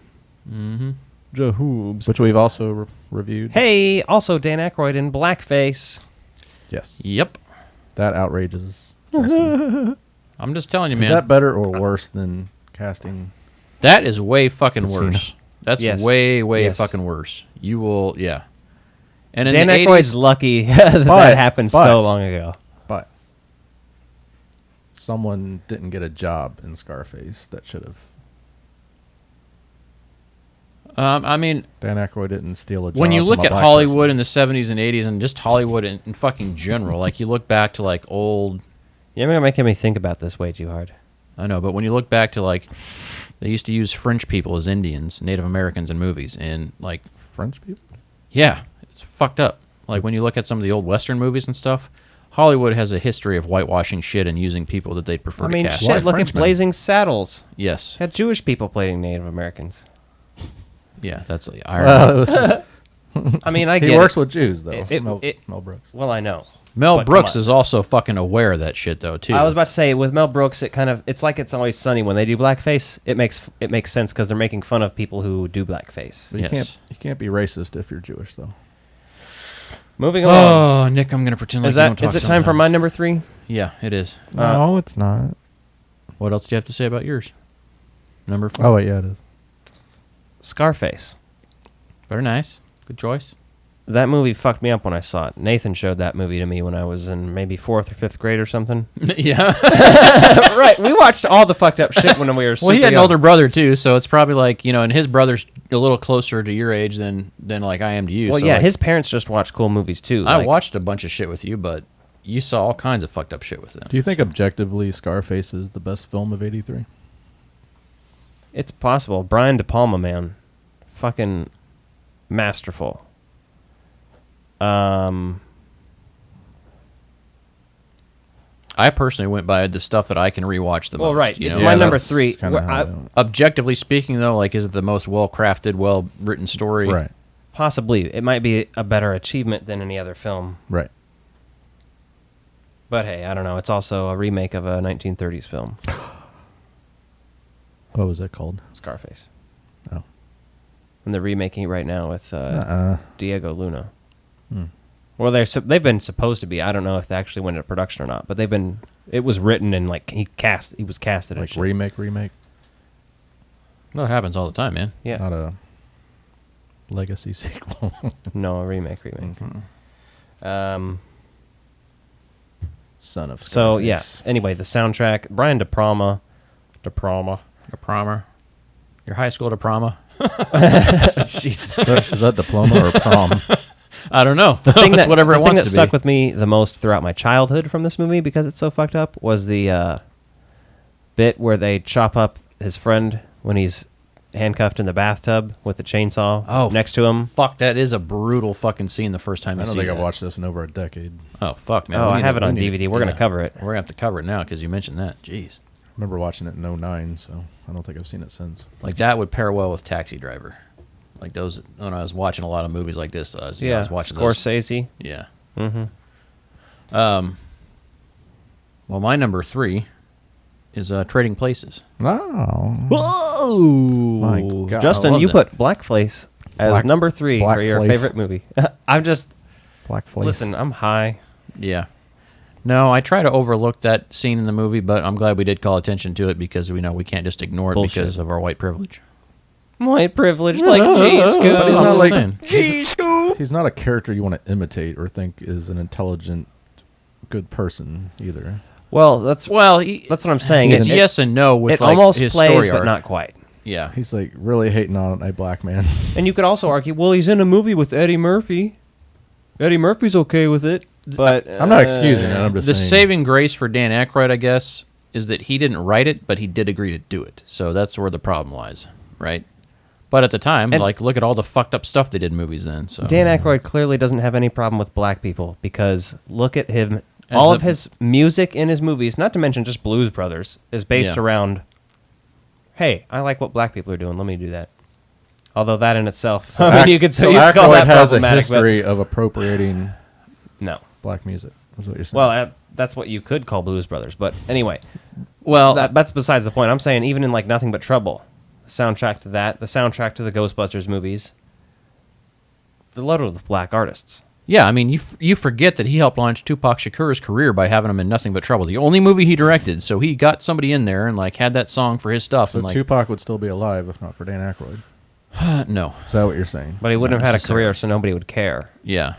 Mm-hmm. Jahoobs. Which we've also reviewed. Hey, also Dan Aykroyd in Blackface. Yes. Yep. That outrages Justin. I'm just telling you, man. Is that better or worse than casting? That is way fucking Pacino. worse. That's way fucking worse. You will, yeah. And in Dan the Aykroyd's 80s, lucky that happened so long ago. But someone didn't get a job in Scarface that should have I mean, Dan Aykroyd didn't steal a job. When you look from a at black Hollywood in the 70s and 80s, and just Hollywood in fucking general, like you look back to like old. You're making me think about this way too hard. I know, but when you look back to like, they used to use French people as Indians, Native Americans in movies, and like French people. Yeah, it's fucked up. Like when you look at some of the old Western movies and stuff, Hollywood has a history of whitewashing shit and using people that they'd prefer to cast. Shit, look at Blazing Saddles. Yes. Had Jewish people playing Native Americans. Yeah, that's the irony. I mean, I get He works with Jews, though. Mel Brooks. Well, I know. Mel But Brooks come on. is also fucking aware of that shit, though, too. I was about to say, with Mel Brooks, it's like It's Always Sunny. When they do blackface, it makes sense because they're making fun of people who do blackface. But you can't be racist if you're Jewish, though. Moving along. Oh, Nick, I'm going to pretend like is you don't talk Is it time for sometimes. my number 3? Yeah, it is. No, it's not. What else do you have to say about yours? Number 4? Oh, wait, yeah, it is. Scarface. Very nice. Good choice. That movie fucked me up when I saw it. Nathan showed that movie to me when I was in maybe 4th or 5th grade or something. Yeah. Right. We watched all the fucked up shit when we were super Well, he had an young. older brother, too, so it's probably like, and his brother's a little closer to your age than like I am to you. Well, so yeah, like, his parents just watched cool movies, too. I like- watched a bunch of shit with you, but you saw all kinds of fucked up shit with them. Do you think objectively Scarface is the best film of '83? It's possible. Brian De Palma, man. Fucking masterful. I personally went by the stuff that I can rewatch the most. Well, right. you It's know? my number 3. Objectively speaking, though, like, is it the most well-crafted, well-written story? Right. Possibly. It might be a better achievement than any other film. Right. But hey, I don't know. It's also a remake of a 1930s film. What was it called? Scarface. Oh. And they're remaking it right now with Diego Luna. Hmm. Well, they've been supposed to be. I don't know if they actually went into production or not, but it was written and like he was casted Like as shit. remake? Well, it happens all the time, man. Yeah. Not a legacy sequel. No, a remake. Son of Scarface. So yeah. Anyway, the soundtrack. Brian De Palma. Your high school diploma. Jesus Christ. Is that diploma or prom? I don't know. The thing It's whatever it wants to be. stuck with me the most throughout my childhood from this movie because it's so fucked up was the bit where they chop up his friend when he's handcuffed in the bathtub with the chainsaw next to him. Fuck, that is a brutal fucking scene the first time I you don't see think that. I've watched this in over a decade. Oh, fuck, man. Oh, We I need have to- it on we need- DVD. We're going to cover it. We're going to have to cover it now because you mentioned that. Jeez. I remember watching it in 2009, so I don't think I've seen it since. Like, that would pair well with Taxi Driver. Like those, when I was watching a lot of movies like this, I was watching Scorsese. those. Yeah. Mm-hmm. Well, my number 3 is Trading Places. Oh. Whoa! My God. Justin, I love you that. put Blackface as number 3 for your Blackface. favorite movie. I'm just... Blackface. Listen, I'm high. Yeah. No, I try to overlook that scene in the movie, but I'm glad we did call attention to it because we know we can't just ignore it Bullshit. because of our white privilege. White privilege, like G-Scoop. But he's I'm not just like saying. he's not a character you want to imitate or think is an intelligent, good person either. Well, that's what I'm saying. It's yes and no with it like almost his plays, story but arc. not quite. Yeah. He's like really hating on a black man. And you could also argue, well, he's in a movie with Eddie Murphy. Eddie Murphy's okay with it, but I'm not excusing it. I'm just The saying. saving grace for Dan Aykroyd, I guess, is that he didn't write it, but he did agree to do it. So that's where the problem lies, right? But at the time, And- like, look at all the fucked up stuff they did in movies then. So Dan Aykroyd clearly doesn't have any problem with black people because look at him. As All a- of his music in his movies, not to mention just Blues Brothers, is based Yeah. around, hey, I like what black people are doing. Let me do that. Although that in itself, So I mean, Ack- you could so you could call Aykroyd that has a problematic, but- history of appropriating No. black music. Is what you're saying? Well, that's what you could call Blues Brothers. But anyway, well, that's besides the point. I'm saying even in like Nothing But Trouble, the soundtrack to that, the soundtrack to the Ghostbusters movies, they're loaded with black artists. yeah, I mean, you forget that he helped launch Tupac Shakur's career by having him in Nothing But Trouble, the only movie he directed. So he got somebody in there and like had that song for his stuff. so and like, Tupac would still be alive if not for Dan Aykroyd. no, Is that what you're saying? But he wouldn't Not have had a necessarily. career, so nobody would care. yeah,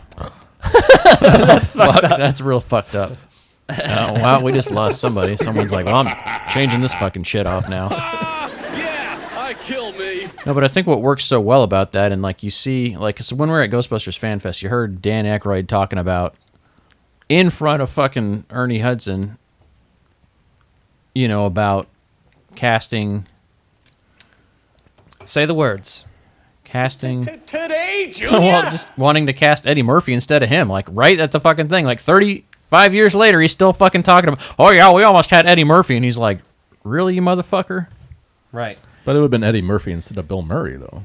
that's real fucked up. Wow, we just lost somebody. Someone's like, well, I'm changing this fucking shit off now. Yeah, I kill me. No, but I think what works so well about that, and like you see, like so when we were at Ghostbusters Fan Fest, you heard Dan Aykroyd talking about in front of fucking Ernie Hudson, you know, about casting. Say the words. Casting. Today, Junior. Well, just wanting to cast Eddie Murphy instead of him, like right at the fucking thing. Like 35 years later, he's still fucking talking about, oh yeah, we almost had Eddie Murphy, and he's like, really, you motherfucker? Right. But it would have been Eddie Murphy instead of Bill Murray, though.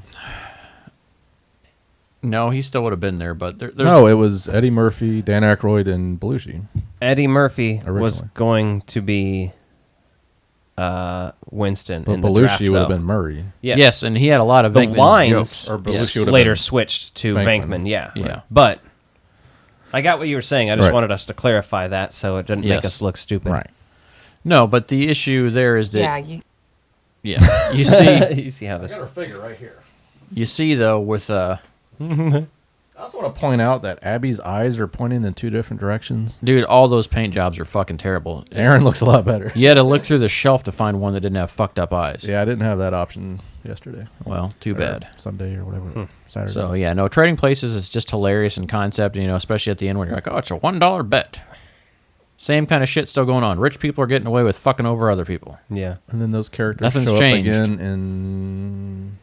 No, he still would have been there, but there's... No, it was Eddie Murphy, Dan Aykroyd, and Belushi. Eddie Murphy Originally. was going to be Winston But in the Belushi draft, would have though. been Murray. Yes, and he had a lot of the Venkman's lines jokes. Or Belushi would have later been switched to Venkman. Venkman. Yeah. Yeah. But I got what you were saying. I just Right. wanted us to clarify that so it didn't make us look stupid. Right. No, but the issue there is that... Yeah, you see... You see how this... I got her figure right here. You see, though, with... I also want to point out that Abby's eyes are pointing in two different directions. Dude, all those paint jobs are fucking terrible. Aaron looks a lot better. You had to look through the shelf to find one that didn't have fucked up eyes. Yeah, I didn't have that option yesterday. Well, too bad. Sunday or whatever. Saturday. So, yeah, no, Trading Places is just hilarious in concept, you know, especially at the end when you're like, oh, it's a $1 bet. Same kind of shit still going on. Rich people are getting away with fucking over other people. Yeah. And then those characters Nothing's show changed. up again in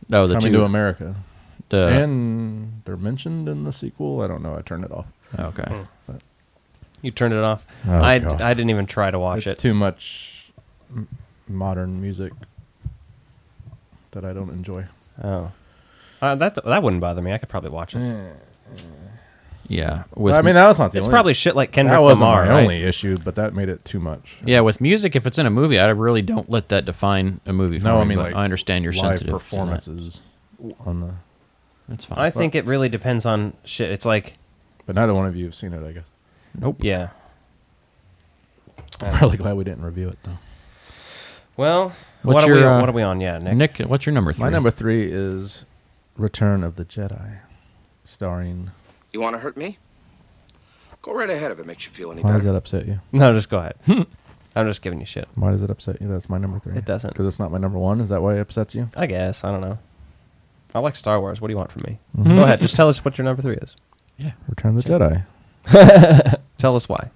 No, the Coming two to America. The, And they're mentioned in the sequel. I don't know. I turned it off. Okay. But You turned it off? Oh, I God. didn't even try to watch it's it. too much modern music that I don't enjoy. Oh. That wouldn't bother me. I could probably watch it. yeah. Well, I mean, that was not the It's only... probably shit like Kendrick That wasn't Lamar, my right? only issue, but that made it too much. Yeah, with music, if it's in a movie, I really don't let that define a movie for me. No, I mean, but like, I understand you're live sensitive to that. performances on the... That's fine. I think it really depends on shit. It's like... But neither one of you have seen it, I guess. Nope. Yeah. I'm really glad we didn't review it, though. Well, What's what your, are we on? Yeah, Nick. Nick, what's your number 3? My number 3 is Return of the Jedi, starring... You want to hurt me? Go right ahead if it makes you feel any Why does better. that upset you? No, just go ahead. I'm just giving you shit. Why does it upset you? That's my number 3. It doesn't. Because it's not my number 1? Is that why it upsets you? I guess. I don't know. I like Star Wars. What do you want from me? Mhm. Go ahead. Just tell us what your number 3 is. Yeah. Return of the Jedi. Tell us why.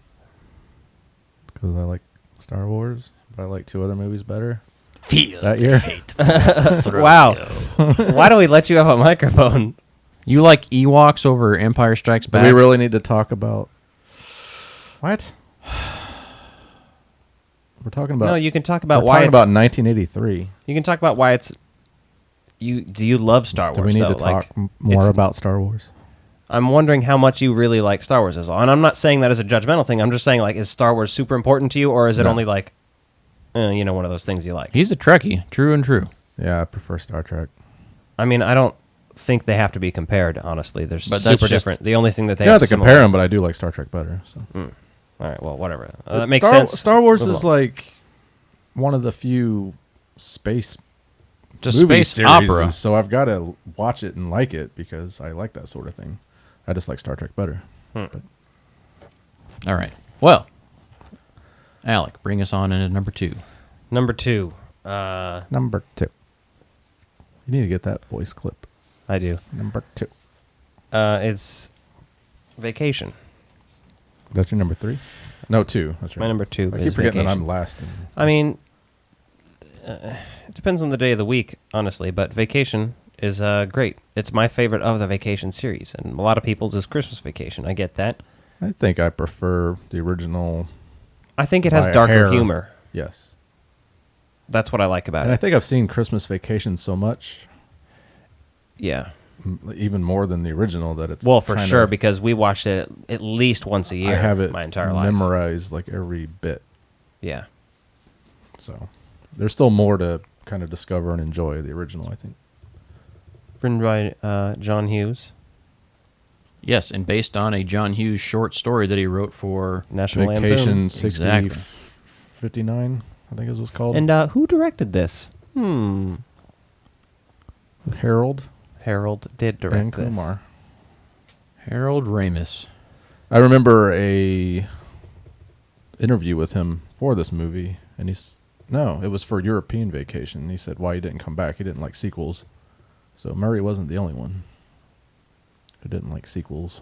Because I like Star Wars, but I like 2 other movies better. Feel that year. Wow. Why do we let you have a microphone? You like Ewoks over Empire Strikes Back? Do we really need to talk about... What? We're talking about... No, you can talk about we're why talking it's... about 1983. You can talk about why it's... Do you love Star Wars, Do we need though? to talk Like, more about Star Wars? I'm wondering how much you really like Star Wars is all. And I'm not saying that as a judgmental thing. I'm just saying, like, is Star Wars super important to you, or is it No. only, like, you know, one of those things you like? He's a Trekkie, true and true. Yeah, I prefer Star Trek. I mean, I don't think they have to be compared, honestly. They're But that's super just- different. The only thing that they You have have to similar- compare them, but I do like Star Trek better. So. All right, well, whatever. That makes Star, sense. Star Wars Move is along. like one of the few space Just movie space series, opera. so I've got to watch it and like it because I like that sort of thing. I just like Star Trek better. But All right. Well, Alec, bring us on into number 2. Number 2. number 2. You need to get that voice clip. I do. Number 2. It's Vacation. That's your number 3? No, 2. That's right. My number 2 I is keep forgetting that Vacation. I'm last. I mean, it depends on the day of the week, honestly, but Vacation is great. It's my favorite of the Vacation series, and a lot of people's is Christmas Vacation. I get that. I think I prefer the original. I think it has by a darker hair. humor. Yes. That's what I like about And it. I think I've seen Christmas Vacation so much. Yeah. Even more than the original that it's Well, for kind sure, of- because we watched it at least once a year. I have it my entire life. memorized like every bit. Yeah. So there's still more to kind of discover and enjoy the original, I think. Written by John Hughes. Yes, and based on a John Hughes short story that he wrote for National Vacation Lampoon. 60 Exactly. 59, I think it was called. And who directed this? Harold did direct and this. Kumar. Harold Ramis. I remember a interview with him for this movie, and No, it was for European Vacation. He said why he didn't come back. He didn't like sequels. So Murray wasn't the only one who didn't like sequels.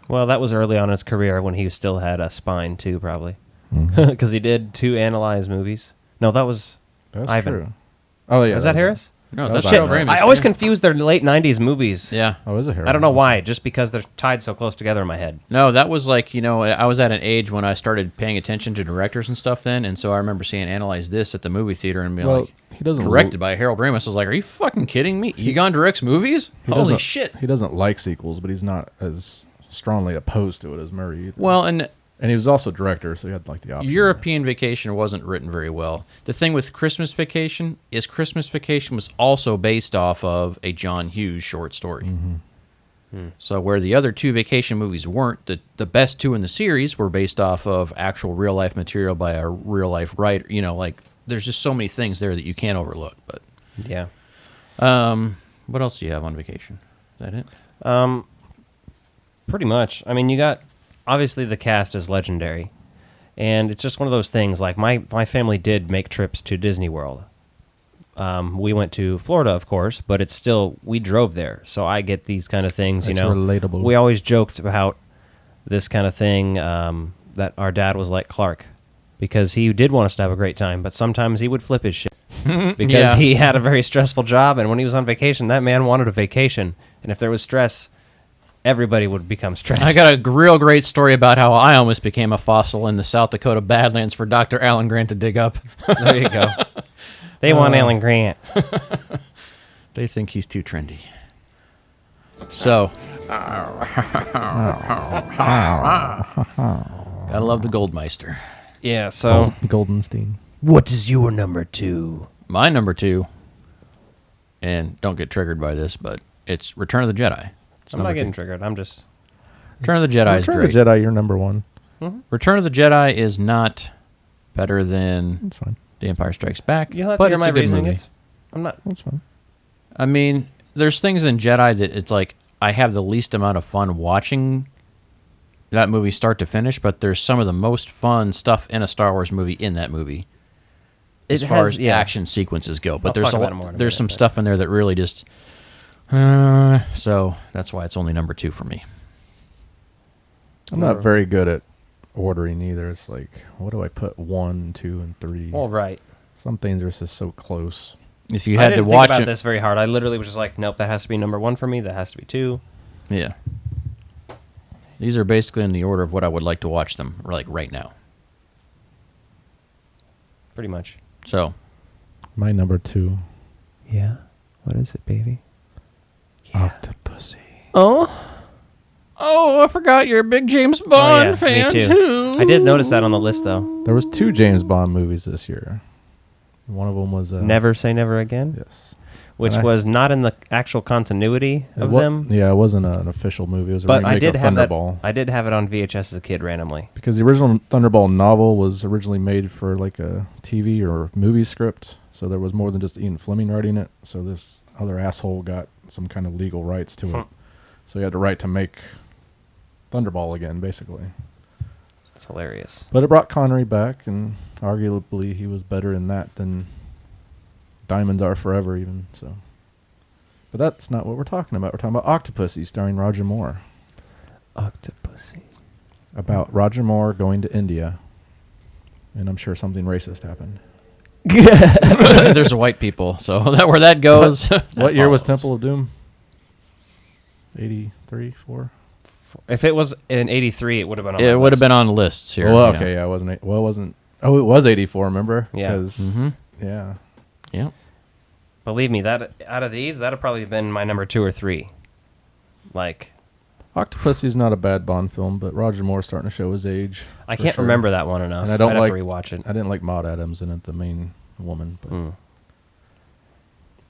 Well, that was early on in his career when he still had a spine too, probably, because he did 2 Analyze movies. No, that's Ivan. True. Oh yeah, was that Harris? No, that's shit. Ramis. I always confuse their late '90s movies. Yeah. Oh, is it Harris? I don't know why, just because they're tied so close together in my head. No, that was like, I was at an age when I started paying attention to directors and stuff then, and so I remember seeing Analyze This at the movie theater and being like, he doesn't directed by Harold Ramis. I was like, are you fucking kidding me? Egon directs movies? Holy shit. He doesn't like sequels, but he's not as strongly opposed to it as Murray either. Well, and he was also director, so he had like the option. European Vacation wasn't written very well. The thing with Christmas Vacation is Christmas Vacation was also based off of a John Hughes short story. So where the other 2 vacation movies weren't, the best 2 in the series were based off of actual real life material by a real life writer. Like there's just so many things there that you can't overlook. But yeah. What else do you have on Vacation? Is that it? Pretty much. I mean, you got obviously the cast is legendary, and it's just one of those things. Like my family did make trips to Disney World. We went to Florida, of course, but it's still, we drove there, so I get these kind of things. That's relatable. We always joked about this kind of thing, that our dad was like Clark, because he did want us to have a great time, but sometimes he would flip his shit because he had a very stressful job, and when he was on vacation, that man wanted a vacation, and if there was stress, everybody would become stressed. I got a real great story about how I almost became a fossil in the South Dakota Badlands for Dr. Alan Grant to dig up. There you go. They want Alan Grant. They think he's too trendy. So. Gotta love the Goldmeister. Yeah, so. Goldenstein. What is your number 2? My number 2, and don't get triggered by this, but it's Return of the Jedi. I'm not getting triggered. I'm just... Return of the Jedi is great. Return of the Jedi, you're number 1. Return of the Jedi is not better than The Empire Strikes Back, You'll have but to hear it's my a good reasoning. movie. I'm not... That's fine. I mean, there's things in Jedi that it's like I have the least amount of fun watching that movie start to finish, but there's some of the most fun stuff in a Star Wars movie in that movie. As far as action sequences go, but there's some stuff in there that really just... so that's why it's only number 2 for me. I'm not very good at ordering either. It's like, what do I put 1, 2, and 3? Well, right. Some things are just so close. If you had to watch I didn't think about this very hard. I literally was just like, nope, that has to be number 1 for me. That has to be 2. Yeah. These are basically in the order of what I would like to watch them, like right now. Pretty much. So. My number 2. Yeah. What is it, baby? Octopussy. Oh, I forgot you're a big James Bond fan me too. I did notice that on the list, though. There was 2 James Bond movies this year. One of them was Never Say Never Again. Yes, which was not in the actual continuity of them. Yeah, it wasn't an official movie. It was a remake I did of have Thunderball. I did have it on VHS as a kid randomly. Because the original Thunderball novel was originally made for like a TV or movie script, so there was more than just Ian Fleming writing it. So this other asshole got some kind of legal rights to it. So he had the right to make Thunderball again, basically. It's hilarious. But it brought Connery back, and arguably he was better in that than Diamonds Are Forever even. So, but that's not what we're talking about. We're talking about Octopussy starring Roger Moore. Octopussy. About Roger Moore going to India, and I'm sure something racist happened. There's white people, so where that goes. What year was Temple of Doom? 83, 4? If it was in 83, it would have been on it would have been on lists here. Well, okay, yeah, it wasn't. Well, it wasn't. Oh, it was 84. Remember? Yeah. Yeah. Yeah. Believe me, that out of these, that'd probably have been my number 2 or 3. Like, Octopussy's not a bad Bond film, but Roger Moore's starting to show his age. I can't remember that one enough. And I don't I'd like have to rewatch it. I didn't like Maud Adams in it, the main woman. But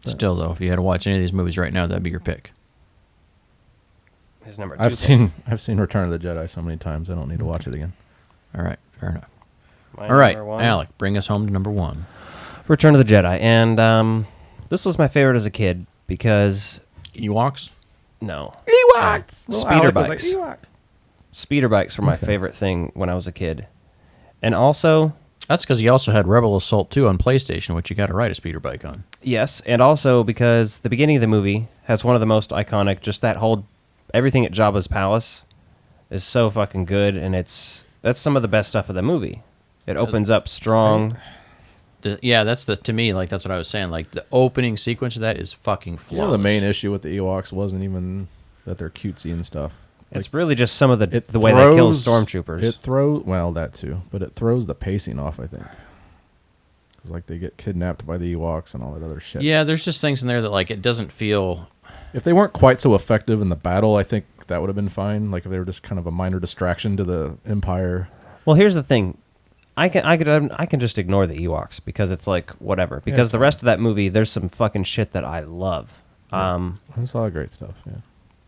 Still, though, if you had to watch any of these movies right now, that'd be your pick. His number 2. I've seen Return of the Jedi so many times, I don't need to watch it again. All right, fair enough. My all right, number 1. Alec, bring us home to number 1. Return of the Jedi, and this was my favorite as a kid because Ewoks. No. Ewoks. Speeder bikes. Speeder bikes were my favorite thing when I was a kid, and also That's because he also had Rebel Assault 2 on PlayStation, which you got to ride a speeder bike on. Yes, and also because the beginning of the movie has one of the most iconic, just that whole, everything at Jabba's palace is so fucking good, and that's some of the best stuff of the movie. It opens up strong. To me, like, that's what I was saying. Like, the opening sequence of that is fucking flawless. The main issue with the Ewoks wasn't even that they're cutesy and stuff. It's really just some of the way they kill stormtroopers. It throws, well, that too, but it throws the pacing off, I think. Because, like, they get kidnapped by the Ewoks and all that other shit. Yeah, there's just things in there that, like, it doesn't feel... If they weren't quite so effective in the battle, I think that would have been fine. Like, if they were just kind of a minor distraction to the Empire. Well, here's the thing. I can just ignore the Ewoks because it's like, whatever. Because the rest of that movie, there's some fucking shit that I love. There's a lot of great stuff, yeah.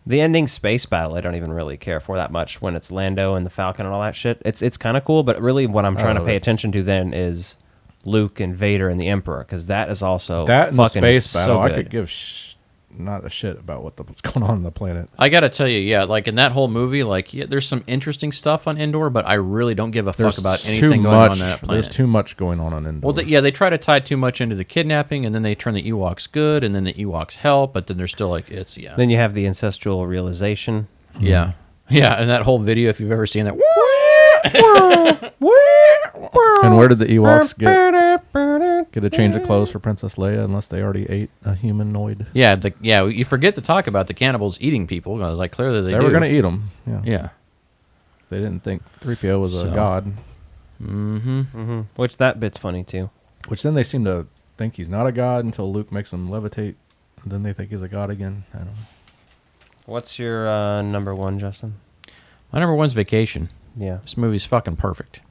The ending space battle, I don't even really care for that much when it's Lando and the Falcon and all that shit. It's kind of cool, but really what I'm trying to pay attention to then is Luke and Vader and the Emperor, because that is also that and the space so battle. good. I could give not a shit about what's going on the planet. I gotta tell you, yeah, like in that whole movie, like there's some interesting stuff on Endor, but I really don't give a fuck about anything going on that planet. There's too much going on Endor. Well, they try to tie too much into the kidnapping, and then they turn the Ewoks good, and then the Ewoks help, but then they're still like, Then you have the ancestral realization. Yeah. Yeah, and that whole video, if you've ever seen that. And where did the Ewoks get a change of clothes for Princess Leia unless they already ate a humanoid? Yeah, you forget to talk about the cannibals eating people. I was like, clearly they were going to eat them. Yeah. They didn't think 3PO was a god. Mm-hmm. Which that bit's funny too. Which then they seem to think he's not a god until Luke makes him levitate. And then they think he's a god again. I don't know. What's your number one, Justin? My number one's Vacation. Yeah. This movie's fucking perfect.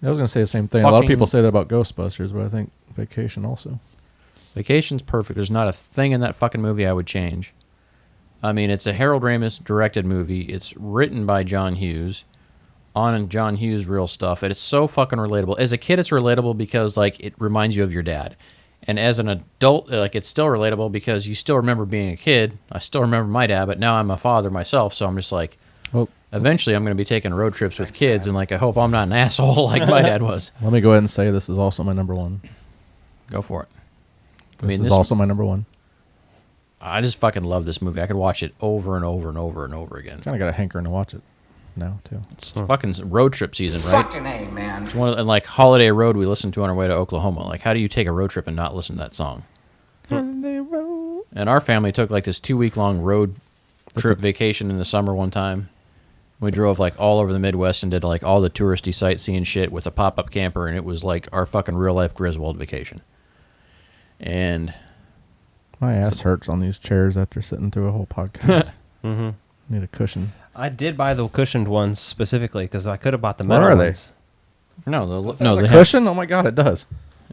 I was going to say the same thing. A lot of people say that about Ghostbusters, but I think Vacation also. Vacation's perfect. There's not a thing in that fucking movie I would change. I mean, it's a Harold Ramis directed movie. It's written by John Hughes on John Hughes' real stuff. And it's so fucking relatable. As a kid, it's relatable because, like, it reminds you of your dad. And as an adult, like, it's still relatable because you still remember being a kid. I still remember my dad, but now I'm a father myself, so I'm just like... Eventually, I'm going to be taking road trips with kids, and like I hope I'm not an asshole like my dad was. Let me go ahead and say this is also my number one. Go for it. This is also my number one. I just fucking love this movie. I could watch it over and over and over and over again. Kind of got a hankering to watch it now too. It's fucking road trip season, right? Fucking A, man. It's one of, and like Holiday Road we listened to on our way to Oklahoma. Like, how do you take a road trip and not listen to that song? And our family took like this 2-week-long road trip vacation in the summer one time. We drove like all over the Midwest and did like all the touristy sightseeing shit with a pop-up camper, and it was like our fucking real-life Griswold vacation. And my ass hurts on these chairs after sitting through a whole podcast. Need a cushion. I did buy the cushioned ones specifically because I could have bought the metal Where are ones. No, the cushion. Oh my god, it does.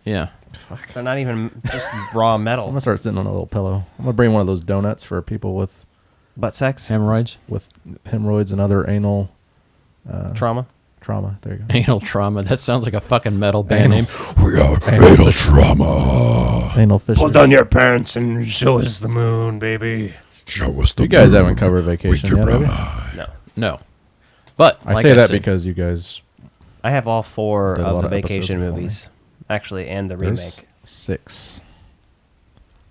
Yeah. Fuck. They're not even just raw metal. I'm gonna start sitting on a little pillow. I'm gonna bring one of those donuts for people with butt sex, hemorrhoids, and other anal trauma. There you go. Anal trauma. That sounds like a fucking metal band name. We are anal trauma. Anal fish. Pull down your pants and show us the moon, baby. Show us the You guys moon. haven't covered Vacation yet, have you? No. But I like say that said, because you guys. I have all 4 did a lot of the of episodes Vacation before movies, actually, and the There's remake. 6.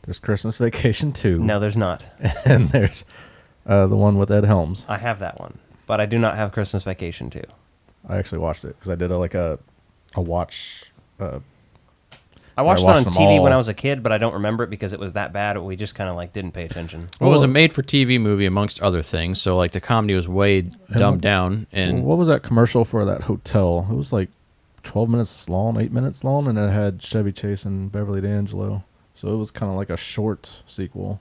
There's Christmas Vacation 2. No, there's not. And there's the one with Ed Helms. I have that one, but I do not have Christmas Vacation 2. I actually watched it because I did a watch. I watched it watched on them TV when all. I was a kid, but I don't remember it because it was that bad. We just kind of like didn't pay attention. Well, it was a made-for-TV movie amongst other things, so like the comedy was way dumbed down. And what was that commercial for that hotel? It was like 12 minutes long, 8 minutes long, and it had Chevy Chase and Beverly D'Angelo. So it was kind of like a short sequel.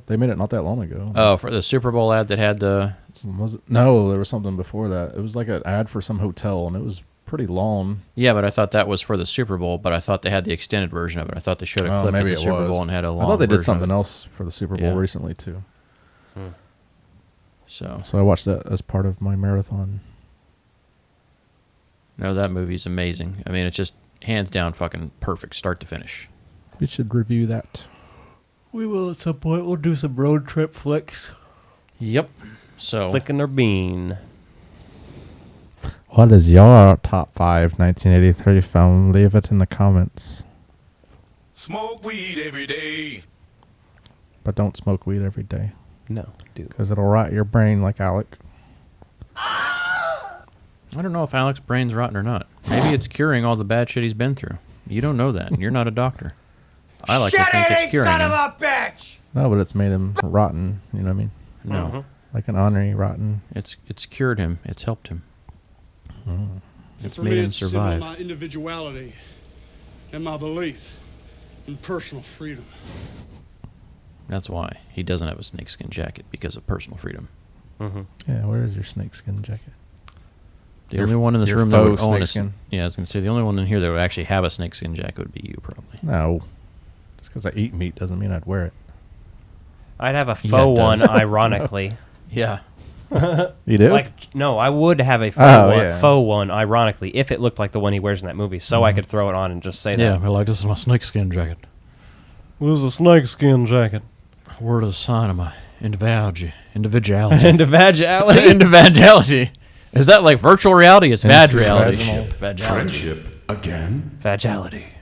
They made it not that long ago. Oh, for the Super Bowl ad that had the... Was it? No, there was something before that. It was like an ad for some hotel, and it was pretty long. Yeah, but I thought that was for the Super Bowl, but I thought they had the extended version of it. I thought they showed a clip of the Super Bowl and had a long I thought they did version of something it. else for the Super Bowl recently, too. So I watched that as part of my marathon. No, that movie's amazing. I mean, it's just hands down fucking perfect, start to finish. We should review that. We will at some point. We'll do some road trip flicks. Yep. So Flicking their bean. What is your top 5 1983 film? Leave it in the comments. Smoke weed every day. But don't smoke weed every day. No, dude. Because it'll rot your brain like Alec. I don't know if Alec's brain's rotten or not. Maybe it's curing all the bad shit he's been through. You don't know that. You're not a doctor. I like to think it's curing him. bitch! No, but it's made him rotten. You know what I mean? No. Like an ornery rotten. It's cured him. It's helped him. It's For made me, him it's survive. my individuality and my belief in personal freedom. That's why he doesn't have a snakeskin jacket, because of personal freedom. Yeah, where is your snakeskin jacket? The only one in this room that faux would own snakeskin. yeah, I was going to say, the only one in here that would actually have a snakeskin jacket would be you, probably. No. Just because I eat meat doesn't mean I'd wear it. I'd have a Yeah, faux it one, does. ironically. Yeah. You do? Like, no, I would have a faux one, ironically, if it looked like the one he wears in that movie, so I could throw it on and just say that. Yeah, I like, this is my snakeskin jacket. This is a snakeskin jacket. Word of the sign of my individuality. Individuality? Is that like virtual reality? It's vag reality. Friendship again. Vagality.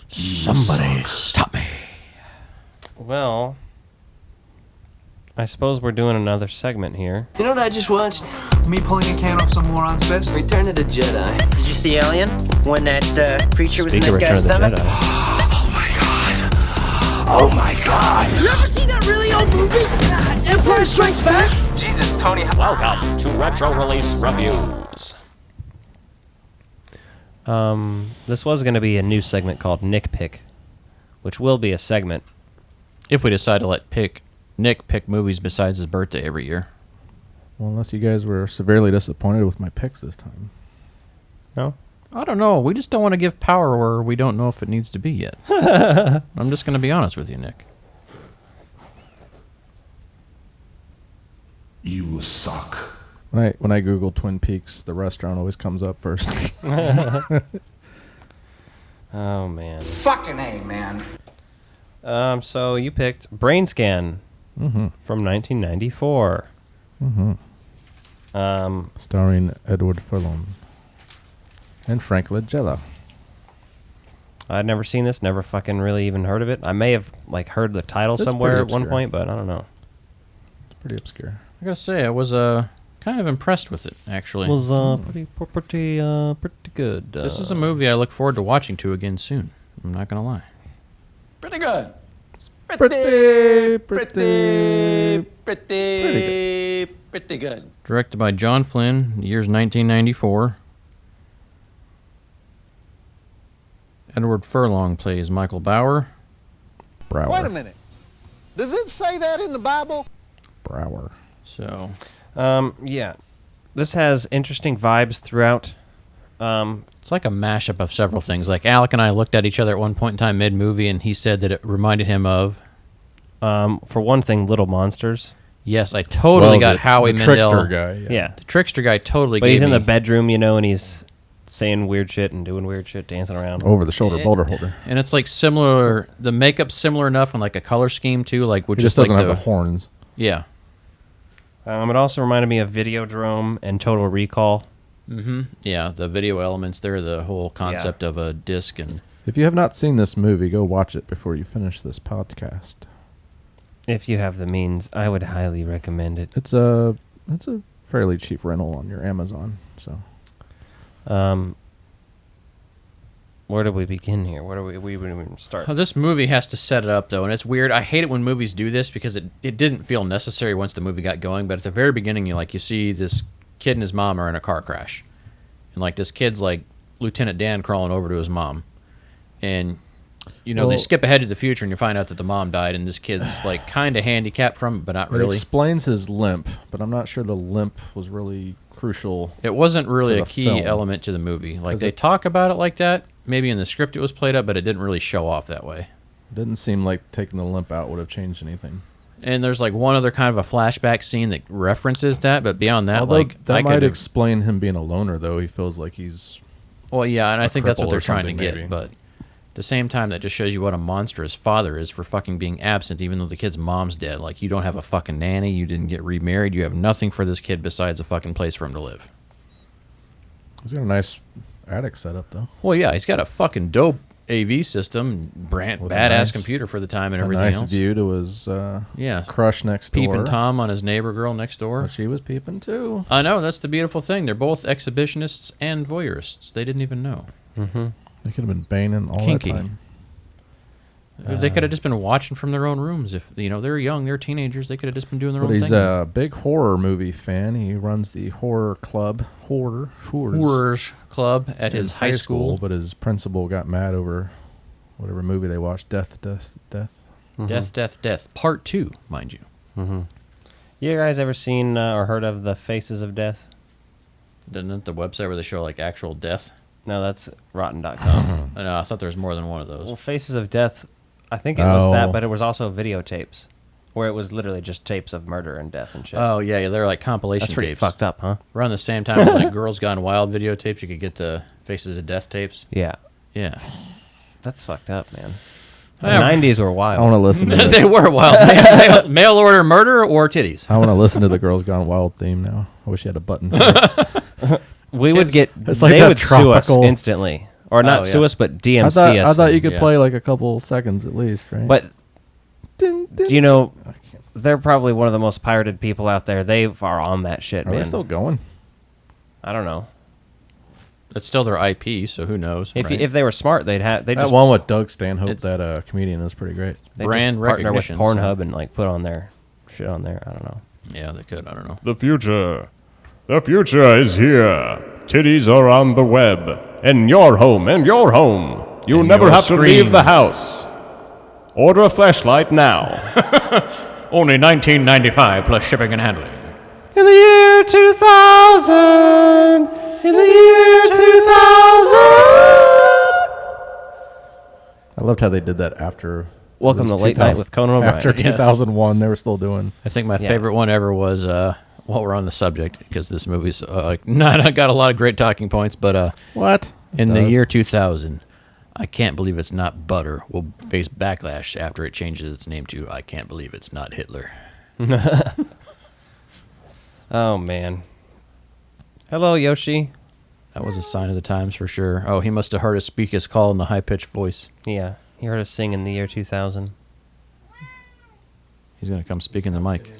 Somebody stop me. Well, I suppose we're doing another segment here. You know what I just watched? Me pulling a can off some moron's fist? Return of the Jedi. Did you see Alien? When that creature was Speaking in of that Return guy's of the stomach? Jedi. Oh my god. You ever seen that really old movie? Empire Strikes Back? Jesus, Tony. Welcome to Retro Release Reviews. This was going to be a new segment called Nick Pick, which will be a segment. If we decide to let Nick pick movies besides his birthday every year. Well, unless you guys were severely disappointed with my picks this time. No? I don't know. We just don't want to give power where we don't know if it needs to be yet. I'm just going to be honest with you, Nick. You suck. When I Google Twin Peaks, the restaurant always comes up first. Oh, man. Fucking A, man. So you picked Brainscan from 1994. Starring Edward Furlong and Frank Langella. I'd never seen this, never fucking really even heard of it. I may have like heard the title It's somewhere at pretty one obscure. point, but I don't know. It's pretty obscure. I gotta say, I was kind of impressed with it, actually. Was pretty good. This is a movie I look forward to watching again soon. I'm not gonna lie. Pretty good. Pretty good. Directed by John Flynn, the year's 1994. Edward Furlong plays Michael Bauer. Brower. Wait a minute. Does it say that in the Bible? Brower. So, yeah, this has interesting vibes throughout. it's like a mashup of several things. Like Alec and I looked at each other at one point in time mid-movie, and he said that it reminded him of... for one thing, Little Monsters. Yes, I totally got Howie Mandel. Trickster guy. Yeah. The trickster guy totally But gave he's in me... the bedroom, you know, and he's saying weird shit and doing weird shit, dancing around. Over the shoulder boulder holder. And it's like similar... The makeup's similar enough and like a color scheme, too. Like, which He just is doesn't like have the horns. Yeah. It also reminded me of Videodrome and Total Recall. Yeah, the video elements there, the whole concept of a disc and... If you have not seen this movie, go watch it before you finish this podcast. If you have the means, I would highly recommend it. It's a fairly cheap rental on your Amazon. So, where do we begin here? Where do we even start? Oh, this movie has to set it up, though, and it's weird. I hate it when movies do this because it didn't feel necessary once the movie got going, but at the very beginning, you see this kid and his mom are in a car crash. And, like, this kid's, like, Lieutenant Dan crawling over to his mom. And, they skip ahead to the future, and you find out that the mom died, and this kid's, like, kind of handicapped from it, but not really. It explains his limp, but I'm not sure the limp was really crucial. It wasn't really to a the key film. element to the movie. Like, they talk about it like that. Maybe in the script it was played up, but it didn't really show off that way. It didn't seem like taking the limp out would have changed anything. And there's like one other kind of a flashback scene that references that, but beyond that, Although like that I might could explain him being a loner, though. He feels like he's well, yeah, and I think that's what cripple they're or trying to something, get. maybe. But At the same time, that just shows you what a monster his father is for fucking being absent, even though the kid's mom's dead. Like, you don't have a fucking nanny, you didn't get remarried, you have nothing for this kid besides a fucking place for him to live. He's got a nice attic setup, though. Well, yeah, he's got a fucking dope AV system, badass computer for the time and everything else. else. Nice view to his crush next door. Peeping Tom on his neighbor girl next door. Well, she was peeping, too. I know, that's the beautiful thing. They're both exhibitionists and voyeurists. They didn't even know. Mm-hmm. They could have been banging all Kinky. that time. They could have just been watching from their own rooms. If they're young, they're teenagers, they could have just been doing their own thing. But he's a big horror movie fan. He runs the horror club, horrors club at his high school. But his principal got mad over whatever movie they watched, Death. Mm-hmm. Death. Part 2, mind you. Mm-hmm. You guys ever seen or heard of the Faces of Death? Isn't it the website where they show like actual death? No, that's rotten.com. No, I thought there was more than one of those. Well, Faces of Death, I think it was that, but it was also videotapes, where it was literally just tapes of murder and death and shit. Oh, yeah, they're like compilation That's pretty tapes. fucked up, huh? Around the same time as like Girls Gone Wild videotapes, you could get the Faces of Death tapes. Yeah. Yeah. That's fucked up, man. The 90s were wild. I want to listen to They were wild. Mail order murder or titties? I want to listen to the Girls Gone Wild theme now. I wish you had a button for it. We would get... It's like they that would sue us tropical- instantly. Or not sue us, but DMC us. I thought you could play like a couple seconds at least, right? But, you know, they're probably one of the most pirated people out there. They are on that shit, man. Are they still going? I don't know. It's still their IP, so who knows? If right? if they were smart, they'd have... That one with Doug Stanhope, that comedian, is pretty great. They Brand just partner with recognition, Pornhub so- and like put on their shit on there. I don't know. Yeah, they could. I don't know. The future is here. Titties are on the web. In your home, You And never your have to leave the screens. house. Order a flashlight now. Only $19.95 plus shipping and handling. In the year 2000. In the year 2000. I loved how they did that after. Welcome it was to Late Night with Conan O'Brien. After Yes. 2001, they were still doing. I think my Yeah. favorite one ever was, while we're on the subject, because this movie's not got a lot of great talking points, but What? in It the does. year 2000, I Can't Believe It's Not Butter will face backlash after it changes its name to I Can't Believe It's Not Hitler. Oh, man. Hello, Yoshi. That was a sign of the times for sure. Oh, he must have heard us speak his call in the high-pitched voice. Yeah, he heard us sing in the year 2000. He's going to come speak in the mic.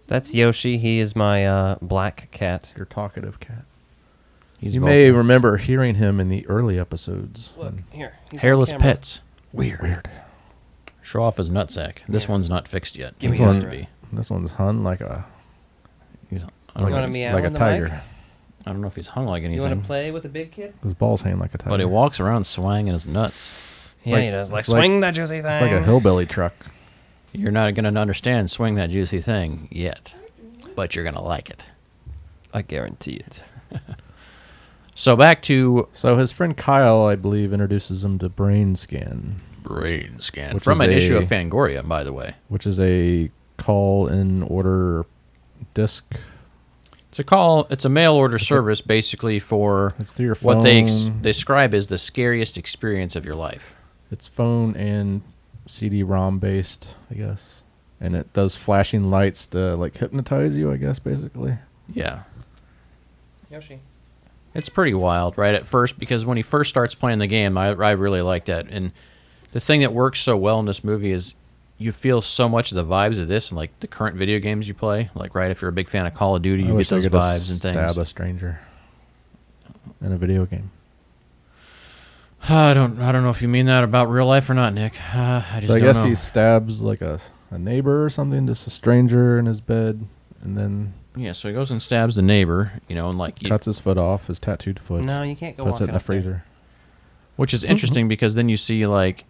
That's Yoshi. He is my black cat. Your talkative cat. He's You may vocal. remember hearing him in the early episodes. Look, here. he's on Hairless camera. pets. Weird. Show off his nutsack. This one's not fixed yet. Give It me has yours. to be. This one's hung like a He's, I You don't know want if to he's- meow like a in the tiger. mic? I don't know if he's hung like You anything. want to play with a big kid? His balls hang like a tiger. But he walks around swanging his nuts. Yeah, he does. Like, it's like- swing that juicy thing. It's like a hillbilly truck. You're not going to understand swing that juicy thing yet, but you're going to like it. I guarantee it. So back to So his friend Kyle, I believe, introduces him to Brainscan. Brainscan Which from is an issue a- of Fangoria, by the way. Which is a call-in-order disc. It's a mail order service basically for It's through your what they phone. describe as the scariest experience of your life. It's phone and CD-ROM based, I guess. And it does flashing lights to, like, hypnotize you, I guess, basically. Yeah. Yoshi. It's pretty wild, right, at first, because when he first starts playing the game, I really like that. And the thing that works so well in this movie is you feel so much of the vibes of this and, like, the current video games you play. Like, right, if you're a big fan of Call of Duty, I you get wish I those could vibes and things. stab a stranger in a video game. I don't know if you mean that about real life or not, Nick. I just So I don't guess know. he stabs, like, a neighbor or something, just a stranger in his bed, and then Yeah, so he goes and stabs the neighbor, and like cuts his foot off, his tattooed foot. No, you can't go Puts it walk in the out there. freezer. which is interesting because then you see like,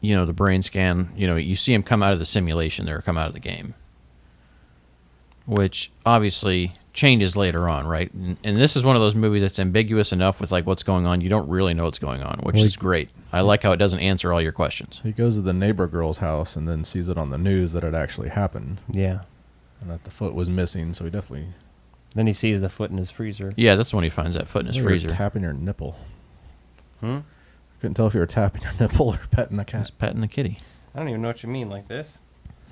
the brain scan. You see him come out of the simulation there, or come out of the game, which obviously changes later on, right? And this is one of those movies that's ambiguous enough with like what's going on. You don't really know what's going on, which Well, is great. I like how it doesn't answer all your questions. He goes to the neighbor girl's house and then sees it on the news that it actually happened. Yeah. And that the foot was missing, so he definitely... Then he sees the foot in his freezer. Yeah, that's when he finds that foot in his You're freezer. tapping your nipple. Couldn't tell if you were tapping your nipple or petting the cat. Just petting the kitty. I don't even know what you mean, like this.